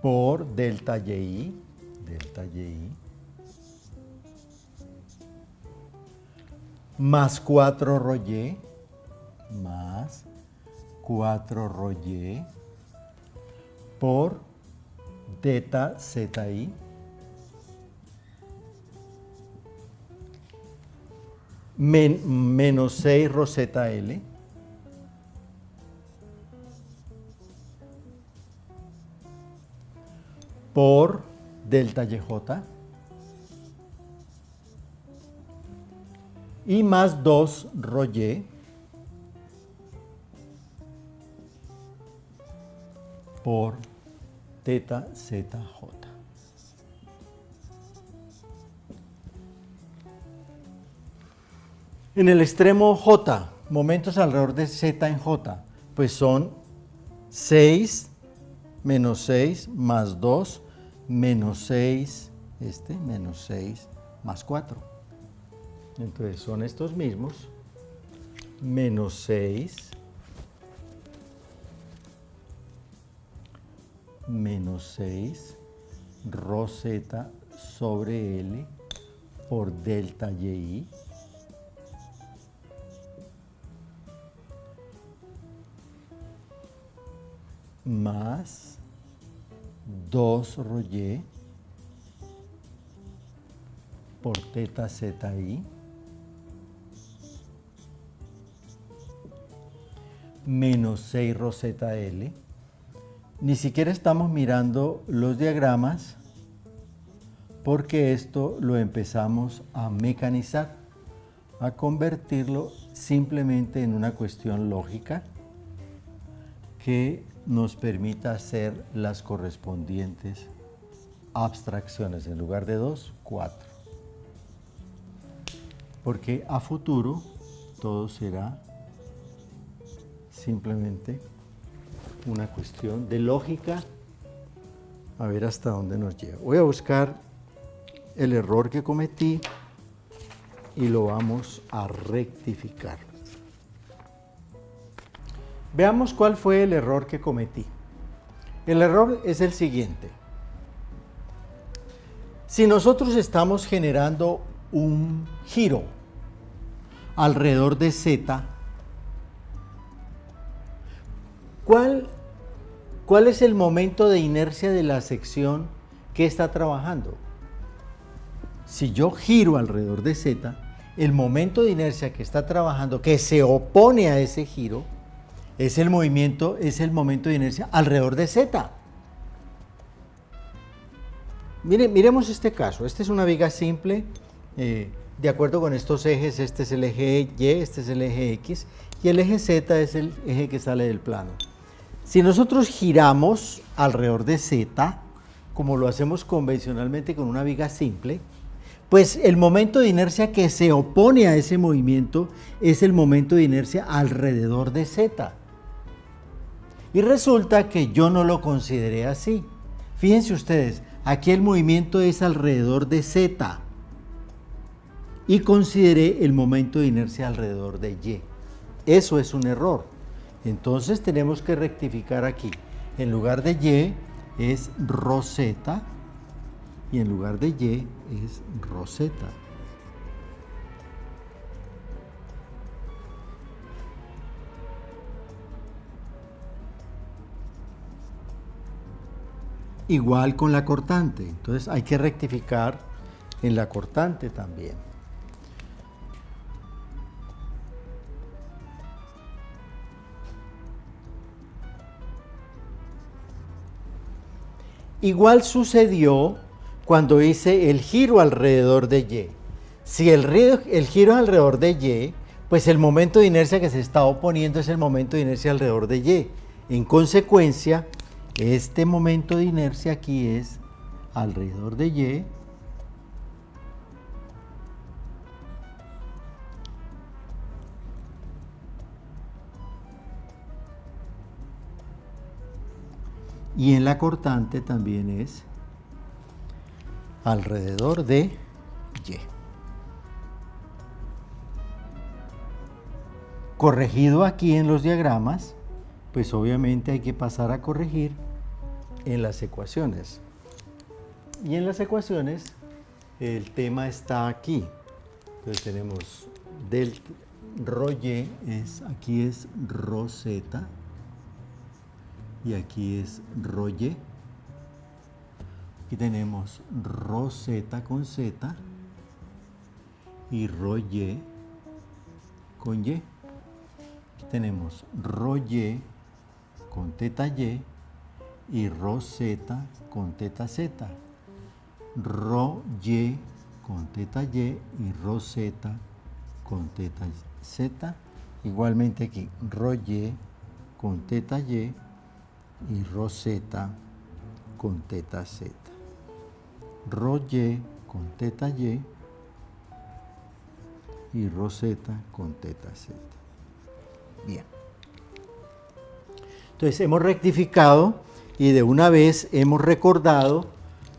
por delta Y más 4 rho Y más 4 rho Y por delta ZI menos 6 rho ZL por delta YJ y más 2 rho Y por teta ZJ. En el extremo J, momentos alrededor de Z en J, pues son 6 menos 6 más 2 menos 6, menos 6 más 4. Entonces son estos mismos, menos 6 rho Z sobre L por delta Y más 2 rho Y por teta ZI menos 6 rho ZL ni siquiera estamos mirando los diagramas porque esto lo empezamos a mecanizar, a convertirlo simplemente en una cuestión lógica que nos permita hacer las correspondientes abstracciones. En lugar de 2, 4. Porque a futuro todo será simplemente una cuestión de lógica, a ver hasta dónde nos lleva. Voy a buscar el error que cometí y lo vamos a rectificar. Veamos cuál fue el error que cometí. El error es el siguiente. Si nosotros estamos generando un giro alrededor de Z, ¿cuál es el momento de inercia de la sección que está trabajando? Si yo giro alrededor de Z, el momento de inercia que está trabajando, que se opone a ese giro, es el momento de inercia alrededor de Z. Miremos este caso. Esta es una viga simple. De acuerdo con estos ejes, este es el eje Y, este es el eje X, y el eje Z es el eje que sale del plano. Si nosotros giramos alrededor de Z, como lo hacemos convencionalmente con una viga simple, pues el momento de inercia que se opone a ese movimiento es el momento de inercia alrededor de Z. Y resulta que yo no lo consideré así. Fíjense ustedes, aquí el movimiento es alrededor de Z y consideré el momento de inercia alrededor de Y. Eso es un error. Entonces tenemos que rectificar aquí. En lugar de Y es ρ Z y en lugar de Y es ρ Z. Igual con la cortante, entonces hay que rectificar en la cortante también. Igual sucedió cuando hice el giro alrededor de Y. Si el giro es alrededor de Y, pues el momento de inercia que se está oponiendo es el momento de inercia alrededor de Y. En consecuencia, este momento de inercia aquí es alrededor de Y y en la cortante también es alrededor de Y. Corregido aquí en los diagramas, pues obviamente hay que pasar a corregir en las ecuaciones. Y en las ecuaciones el tema está aquí. Entonces tenemos del ρ Y, aquí es ρ Z y aquí es ρ Y. Aquí tenemos ρ Z con Z y ρ Y con Y. Aquí tenemos ρ Y con teta y ρ Z con teta Z. ρ Y con teta y ρ Z con teta Z. Igualmente aquí ρ Y con teta y ρ Z con teta Z. ρ Y con teta y ρ Z con teta Z. Bien. Entonces hemos rectificado y de una vez hemos recordado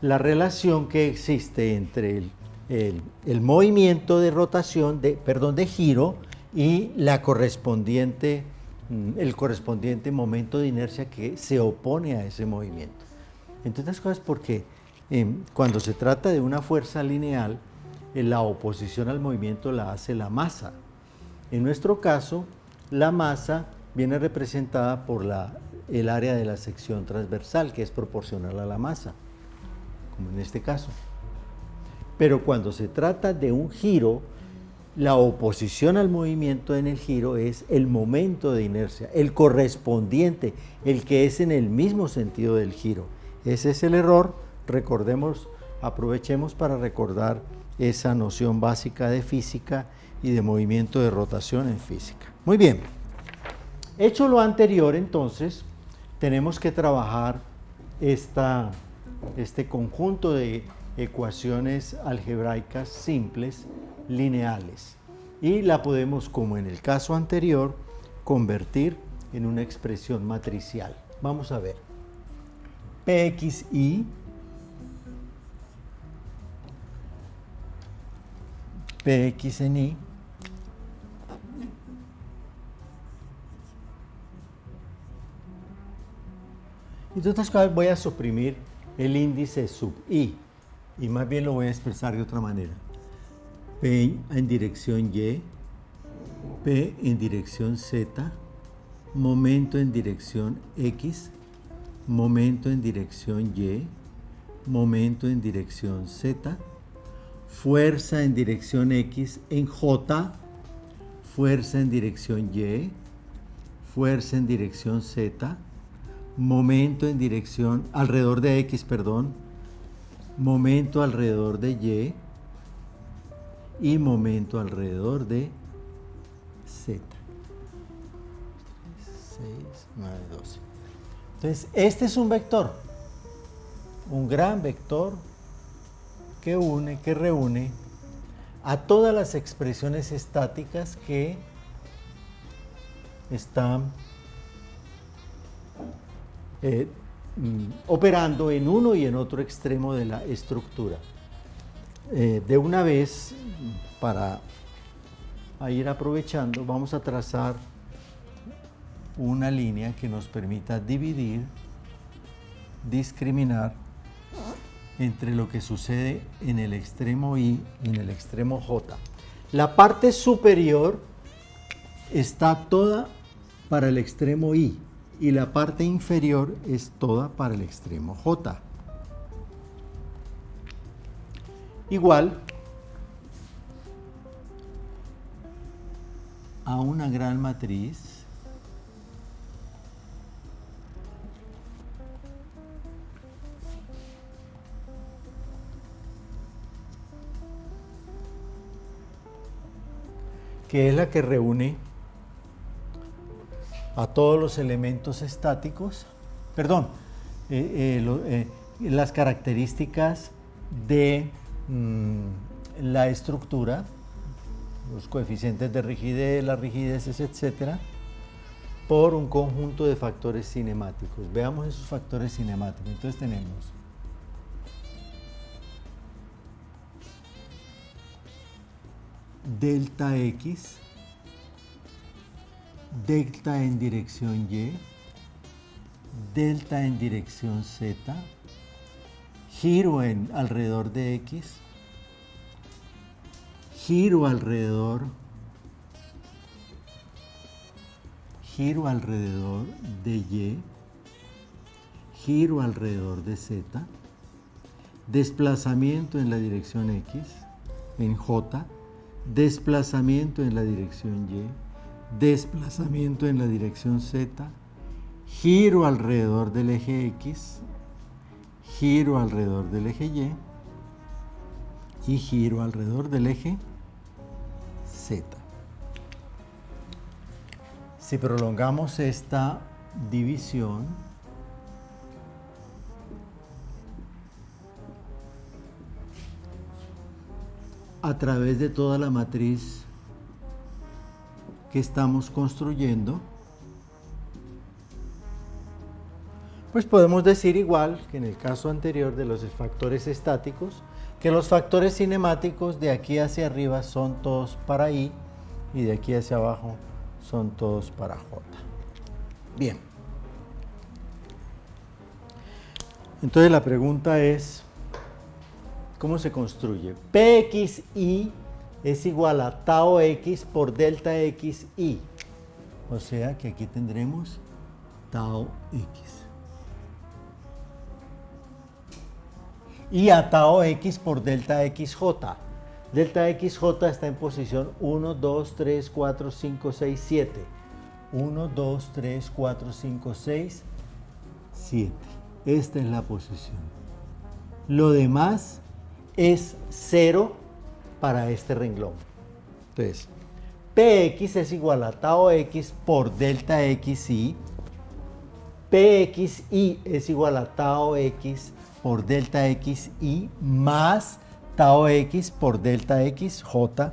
la relación que existe entre el movimiento de rotación, de giro y el correspondiente momento de inercia que se opone a ese movimiento. Entre otras cosas porque cuando se trata de una fuerza lineal, la oposición al movimiento la hace la masa. En nuestro caso, la masa viene representada por el área de la sección transversal, que es proporcional a la masa, como en este caso. Pero cuando se trata de un giro La oposición al movimiento en el giro es el momento de inercia, el correspondiente, el que es en el mismo sentido del giro. Ese es el error. Recordemos, aprovechemos para recordar esa noción básica de física y de movimiento de rotación en física. Muy bien. Hecho lo anterior, entonces, tenemos que trabajar este conjunto de ecuaciones algebraicas simples, lineales. Y la podemos, como en el caso anterior, convertir en una expresión matricial. Vamos a ver. Pxi Px en i entonces voy a suprimir el índice sub i y más bien lo voy a expresar de otra manera. P en dirección y, P en dirección z, momento en dirección x, momento en dirección y, momento en dirección z, fuerza en dirección x en j, fuerza en dirección y, fuerza en dirección z, momento en dirección alrededor de x, momento alrededor de y momento alrededor de z. 6, 9, 12. Entonces, este es un vector, un gran vector que reúne a todas las expresiones estáticas que están operando en uno y en otro extremo de la estructura. De una vez, para ir aprovechando, vamos a trazar una línea que nos permita dividir, discriminar entre lo que sucede en el extremo I y en el extremo J. La parte superior está toda para el extremo I y la parte inferior es toda para el extremo J. Igual a una gran matriz que es la que reúne a todos los elementos estáticos, las características de la estructura, los coeficientes de rigidez, las rigideces, etcétera, por un conjunto de factores cinemáticos. Veamos esos factores cinemáticos. Entonces tenemos delta X, delta en dirección Y, delta en dirección Z, giro alrededor de X, giro alrededor de Y, giro alrededor de Z, desplazamiento en la dirección X, en J, desplazamiento en la dirección Y, desplazamiento en la dirección Z, giro alrededor del eje X, giro alrededor del eje Y y giro alrededor del eje Z. Si prolongamos esta división, a través de toda la matriz que estamos construyendo, pues podemos decir igual que en el caso anterior de los factores estáticos, que los factores cinemáticos de aquí hacia arriba son todos para I y de aquí hacia abajo son todos para J. Bien. Entonces la pregunta es, ¿cómo se construye? Pxi es igual a tau x por delta xi. O sea que aquí tendremos tau x. Y a tau x por delta xj. Delta XJ está en posición 1, 2, 3, 4, 5, 6, 7. 1, 2, 3, 4, 5, 6, 7. Esta es la posición. Lo demás es 0 para este renglón. Entonces, Px es igual a tau x por delta xi. Pxi es igual a tau x por delta xi más tau x por delta xj.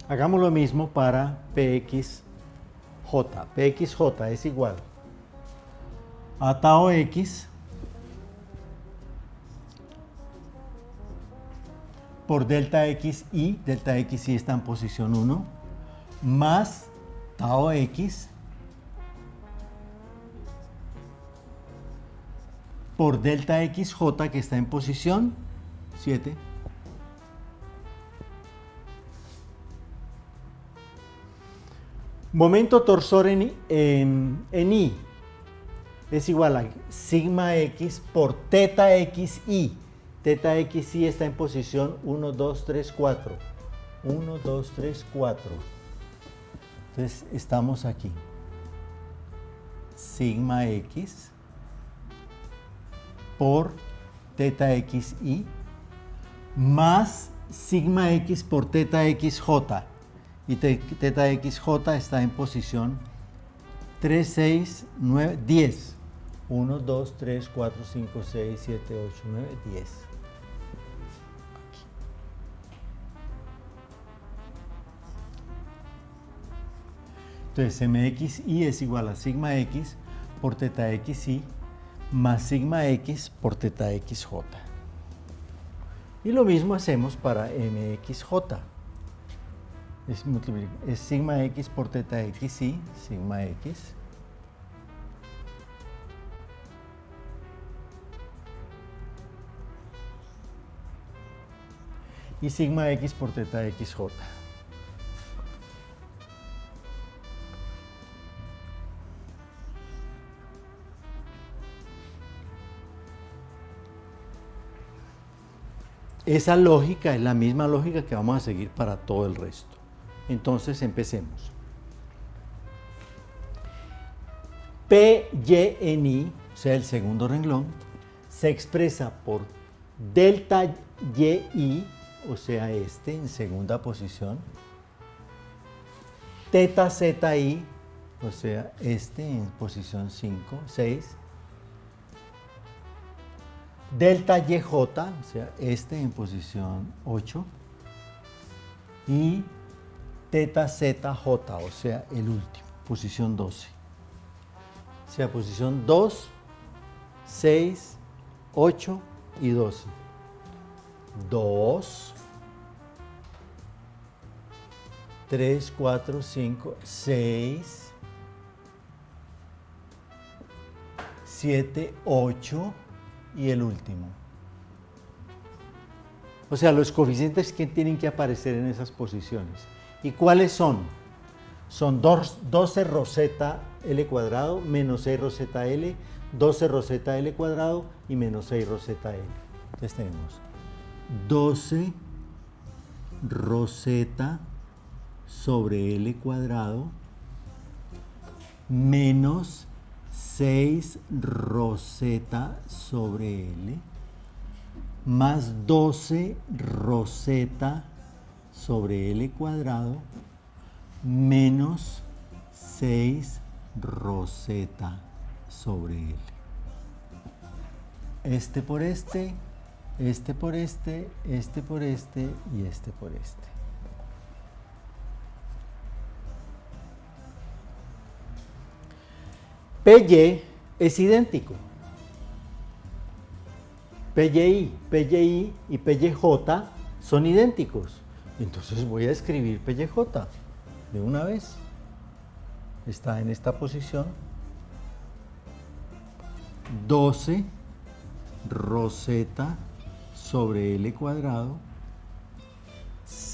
Hagamos lo mismo para Pxj. Pxj es igual a tau x por delta xi está en posición 1, más tau x por delta xj que está en posición 7. Momento torsor en I es igual a sigma x por teta xi. Teta xi está en posición 1, 2, 3, 4. 1, 2, 3, 4. Entonces estamos aquí. Sigma x por teta xi más sigma x por teta xj. Y teta xj está en posición 3, 6, 9, 10. 1, 2, 3, 4, 5, 6, 7, 8, 9, 10. Aquí. Entonces mxi es igual a sigma x por teta xi más sigma x por teta xj. Y lo mismo hacemos para mxj. Es sigma x por teta xi, sigma x. Y sigma x por teta xj. Esa lógica es la misma lógica que vamos a seguir para todo el resto. Entonces empecemos. Py en I, o sea, el segundo renglón, se expresa por delta yi, o sea, este en segunda posición, teta zi, o sea, este en posición 5, 6, delta yj, o sea, este en posición 8, y teta zj, o sea, el último, posición 12. O sea, posición 2, 6, 8 y 12. 2, 3, 4, 5, 6, 7, 8 y el último. O sea, los coeficientes que tienen que aparecer en esas posiciones. ¿Y cuáles son? Son 12 roseta L cuadrado menos 6 roseta L, 12 roseta L cuadrado y menos 6 roseta L. Entonces tenemos 12 roseta sobre L cuadrado menos 6 roseta sobre L más 12 roseta sobre L cuadrado menos 6 roseta sobre L. Este por este, este por este, este por este y este por este. Py es idéntico. Pyi y Pyj son idénticos. Entonces voy a escribir Pyj de una vez. Está en esta posición. 12 roseta sobre L cuadrado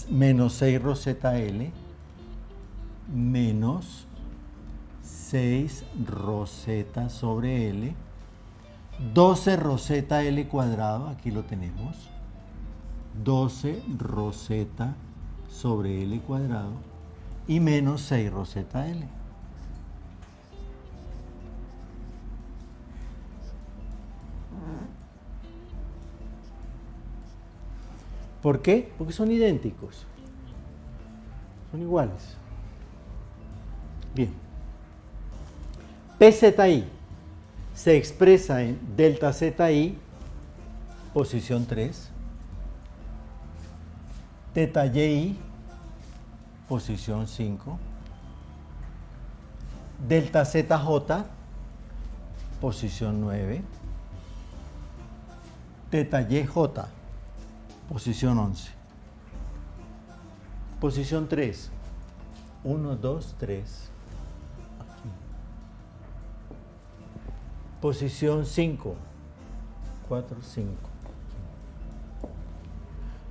menos 6 roseta L menos 6 roseta sobre L 12 roseta L cuadrado, aquí lo tenemos, 12 roseta sobre L cuadrado y menos 6 roseta L. ¿Por qué? Porque son idénticos, son iguales. Bien, PZI se expresa en delta ZI, posición 3, teta YI, posición 5, delta ZJ, posición 9, teta YJ, posición 11. Posición 3. 1, 2, 3. Aquí. Posición 5. 4, 5.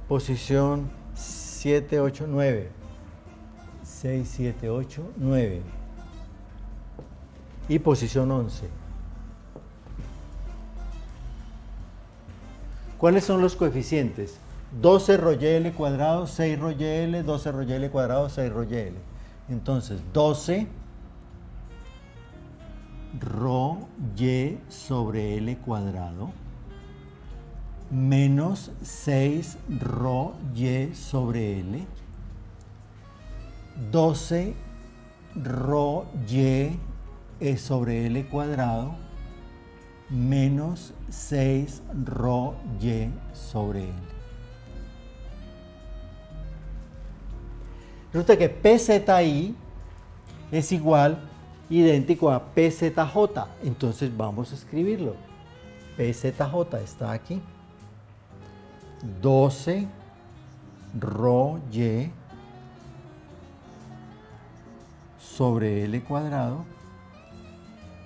Posición 7, 8, 9. 6, 7, 8, 9. Y posición 11. ¿Cuáles son los coeficientes? 12 ρ y L cuadrado, 6 ρ y L, 12 ρ y L cuadrado, 6 ρ y L. Entonces, 12 ρ y sobre L cuadrado menos 6 ρ y sobre L, 12 ρ y sobre L cuadrado menos 6 ρ y sobre L. Resulta que PZI es idéntico a PZJ. Entonces vamos a escribirlo. PZJ está aquí. 12 ρ y sobre L cuadrado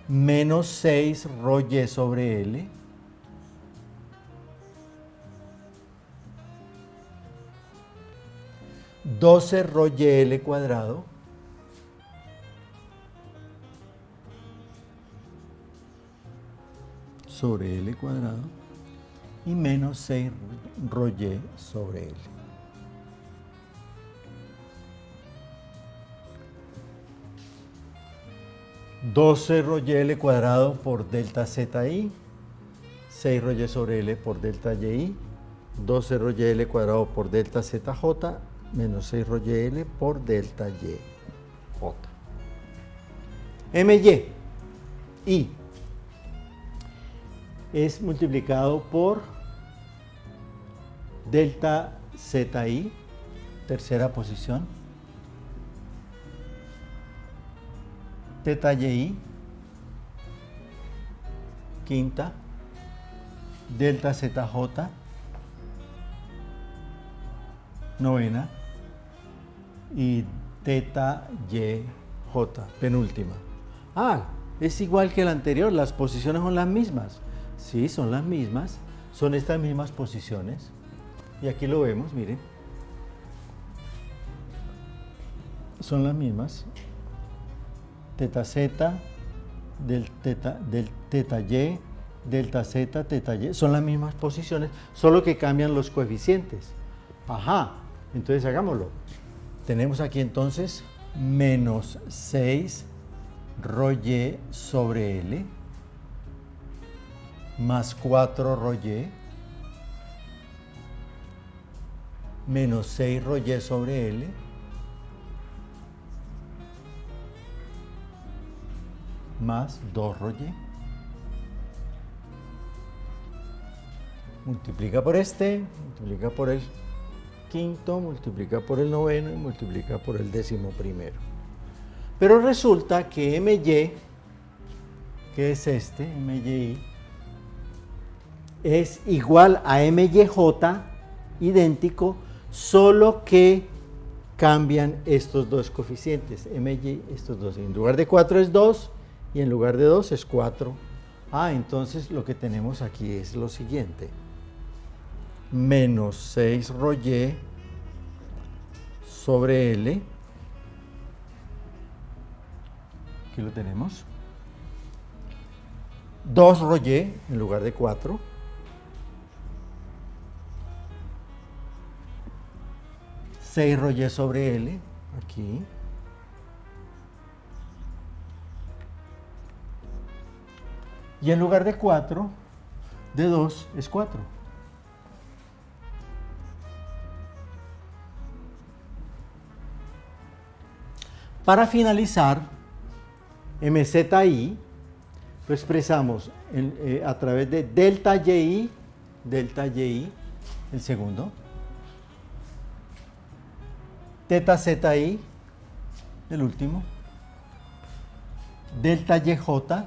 menos 6 ρ y sobre L (12 ρ y L cuadrado sobre L cuadrado y menos 6 ρ y sobre L. (12 ρ y L cuadrado por delta ZI, 6 ρ y sobre L por delta YI, 12 ρ y L cuadrado por delta ZJ, menos 6 ρ y L por delta YJ. MY I es multiplicado por delta ZI, tercera posición, teta YI, quinta, delta ZJ, novena, y teta YJ, penúltima. Es igual que el anterior, las posiciones son las mismas. Sí, son las mismas, son estas mismas posiciones. Y aquí lo vemos, miren. Son las mismas. Teta Z, del teta Y, delta Z, teta Y. Son las mismas posiciones, solo que cambian los coeficientes. Entonces hagámoslo. Tenemos aquí entonces menos 6 ρ y sobre L más 4 ρ y menos 6 ρ y sobre L más 2 ρ y. Multiplica por este, multiplica por el quinto, multiplica por el noveno y multiplica por el 11º. Pero resulta que MY, que es este, MYI, es igual a MYJ, idéntico, solo que cambian estos dos coeficientes, MY, estos dos. En lugar de 4 es 2 y en lugar de 2 es 4. Entonces lo que tenemos aquí es lo siguiente. Menos 6 ρ y sobre L. Aquí lo tenemos. 2 Roger en lugar de 4. Seis Roger sobre L, aquí. Y en lugar de 4, de 2 es 4. Para finalizar, MZI lo expresamos a través de delta Y, el segundo, teta ZI, el último, delta YJ,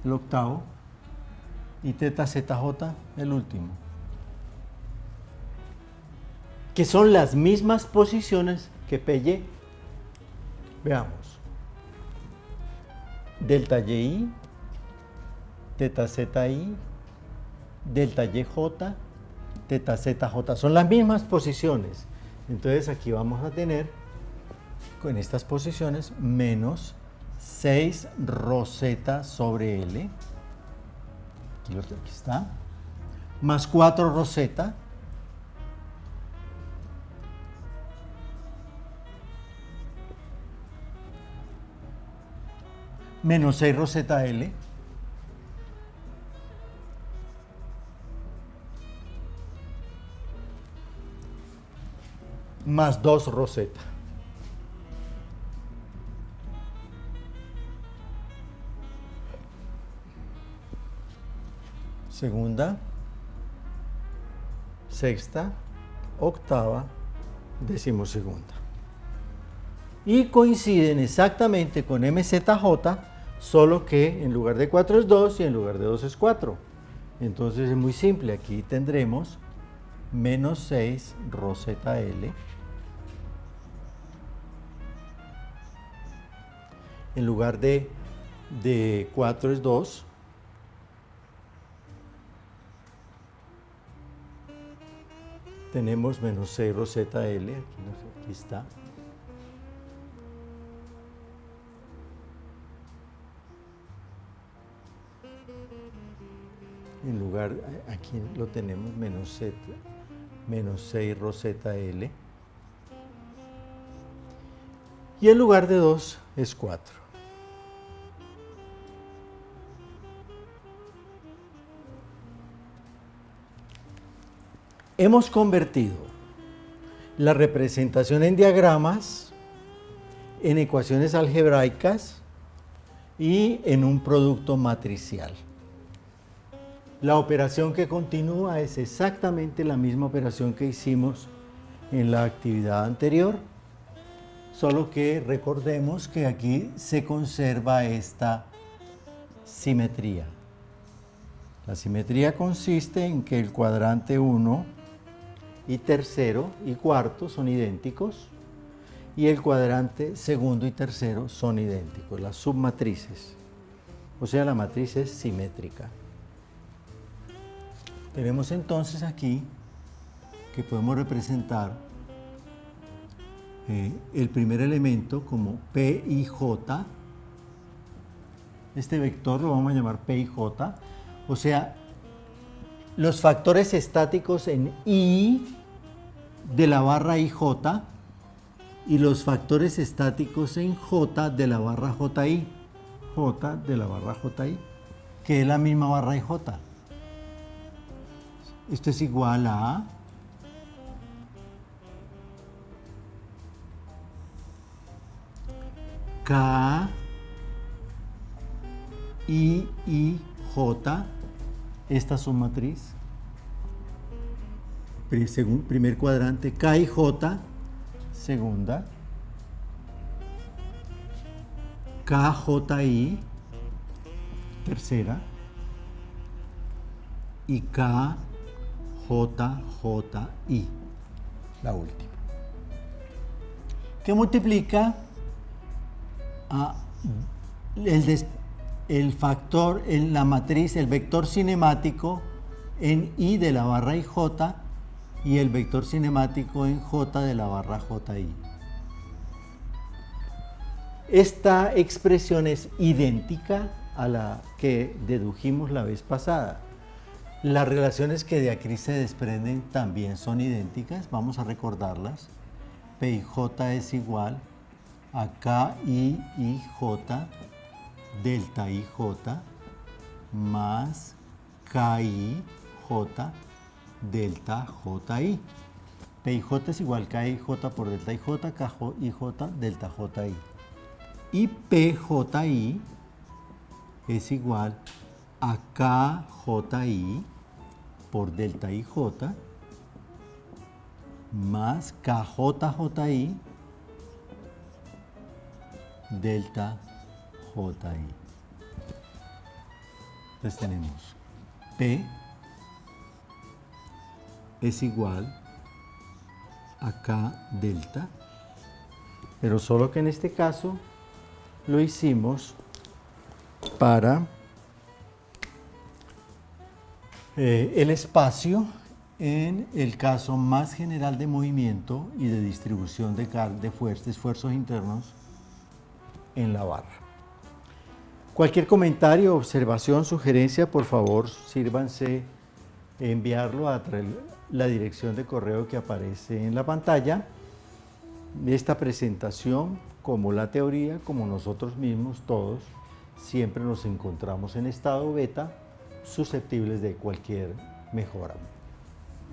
el octavo, y teta ZJ, el último, que son las mismas posiciones que PY. Veamos. Delta YI, teta ZI, delta YJ, teta ZJ. Son las mismas posiciones. Entonces aquí vamos a tener, con estas posiciones, menos 6 roseta sobre L. Aquí está. Más 4 roseta. Menos 6 roseta L. Más 2 roseta. Segunda, sexta, octava, decimosegunda. Y coinciden exactamente con MZJ, solo que en lugar de 4 es 2 y en lugar de 2 es 4. Entonces es muy simple, aquí tendremos menos 6 roseta L. En lugar de 4 es 2. Tenemos menos 6 roseta L, aquí está. En lugar, aquí lo tenemos, menos 6 roseta L. Y en lugar de 2 es 4. Hemos convertido la representación en diagramas, en ecuaciones algebraicas y en un producto matricial. La operación que continúa es exactamente la misma operación que hicimos en la actividad anterior, solo que recordemos que aquí se conserva esta simetría. La simetría consiste en que el cuadrante 1 y tercero y cuarto son idénticos y el cuadrante segundo y tercero son idénticos, las submatrices. O sea, la matriz es simétrica. Tenemos entonces aquí que podemos representar el primer elemento como P y J. Este vector lo vamos a llamar P y J. O sea, los factores estáticos en I de la barra IJ y los factores estáticos en J de la barra JI. J de la barra JI, que es la misma barra IJ. Esto es igual a K I J, esta submatriz, primer cuadrante, K y J, segunda, KJI, tercera, y KJJI, la última, que multiplica el factor en la matriz, el vector cinemático en I de la barra IJ y el vector cinemático en J de la barra JI. Esta expresión es idéntica a la que dedujimos la vez pasada. Las relaciones que de aquí se desprenden también son idénticas, vamos a recordarlas. P y J es igual a KI y J delta IJ más KI J delta JI. PIJ es igual a KIJ por delta IJ, KIJ delta JI. Y PJI es igual a KJI por delta IJ más KJJI delta JI. Entonces tenemos P es igual a K delta, pero solo que en este caso lo hicimos para el espacio en el caso más general de movimiento y de distribución de esfuerzos internos en la barra. Cualquier comentario, observación, sugerencia, por favor, sírvanse enviarlo a la dirección de correo que aparece en la pantalla. Esta presentación, como la teoría, como nosotros mismos todos, siempre nos encontramos en estado beta, susceptibles de cualquier mejora.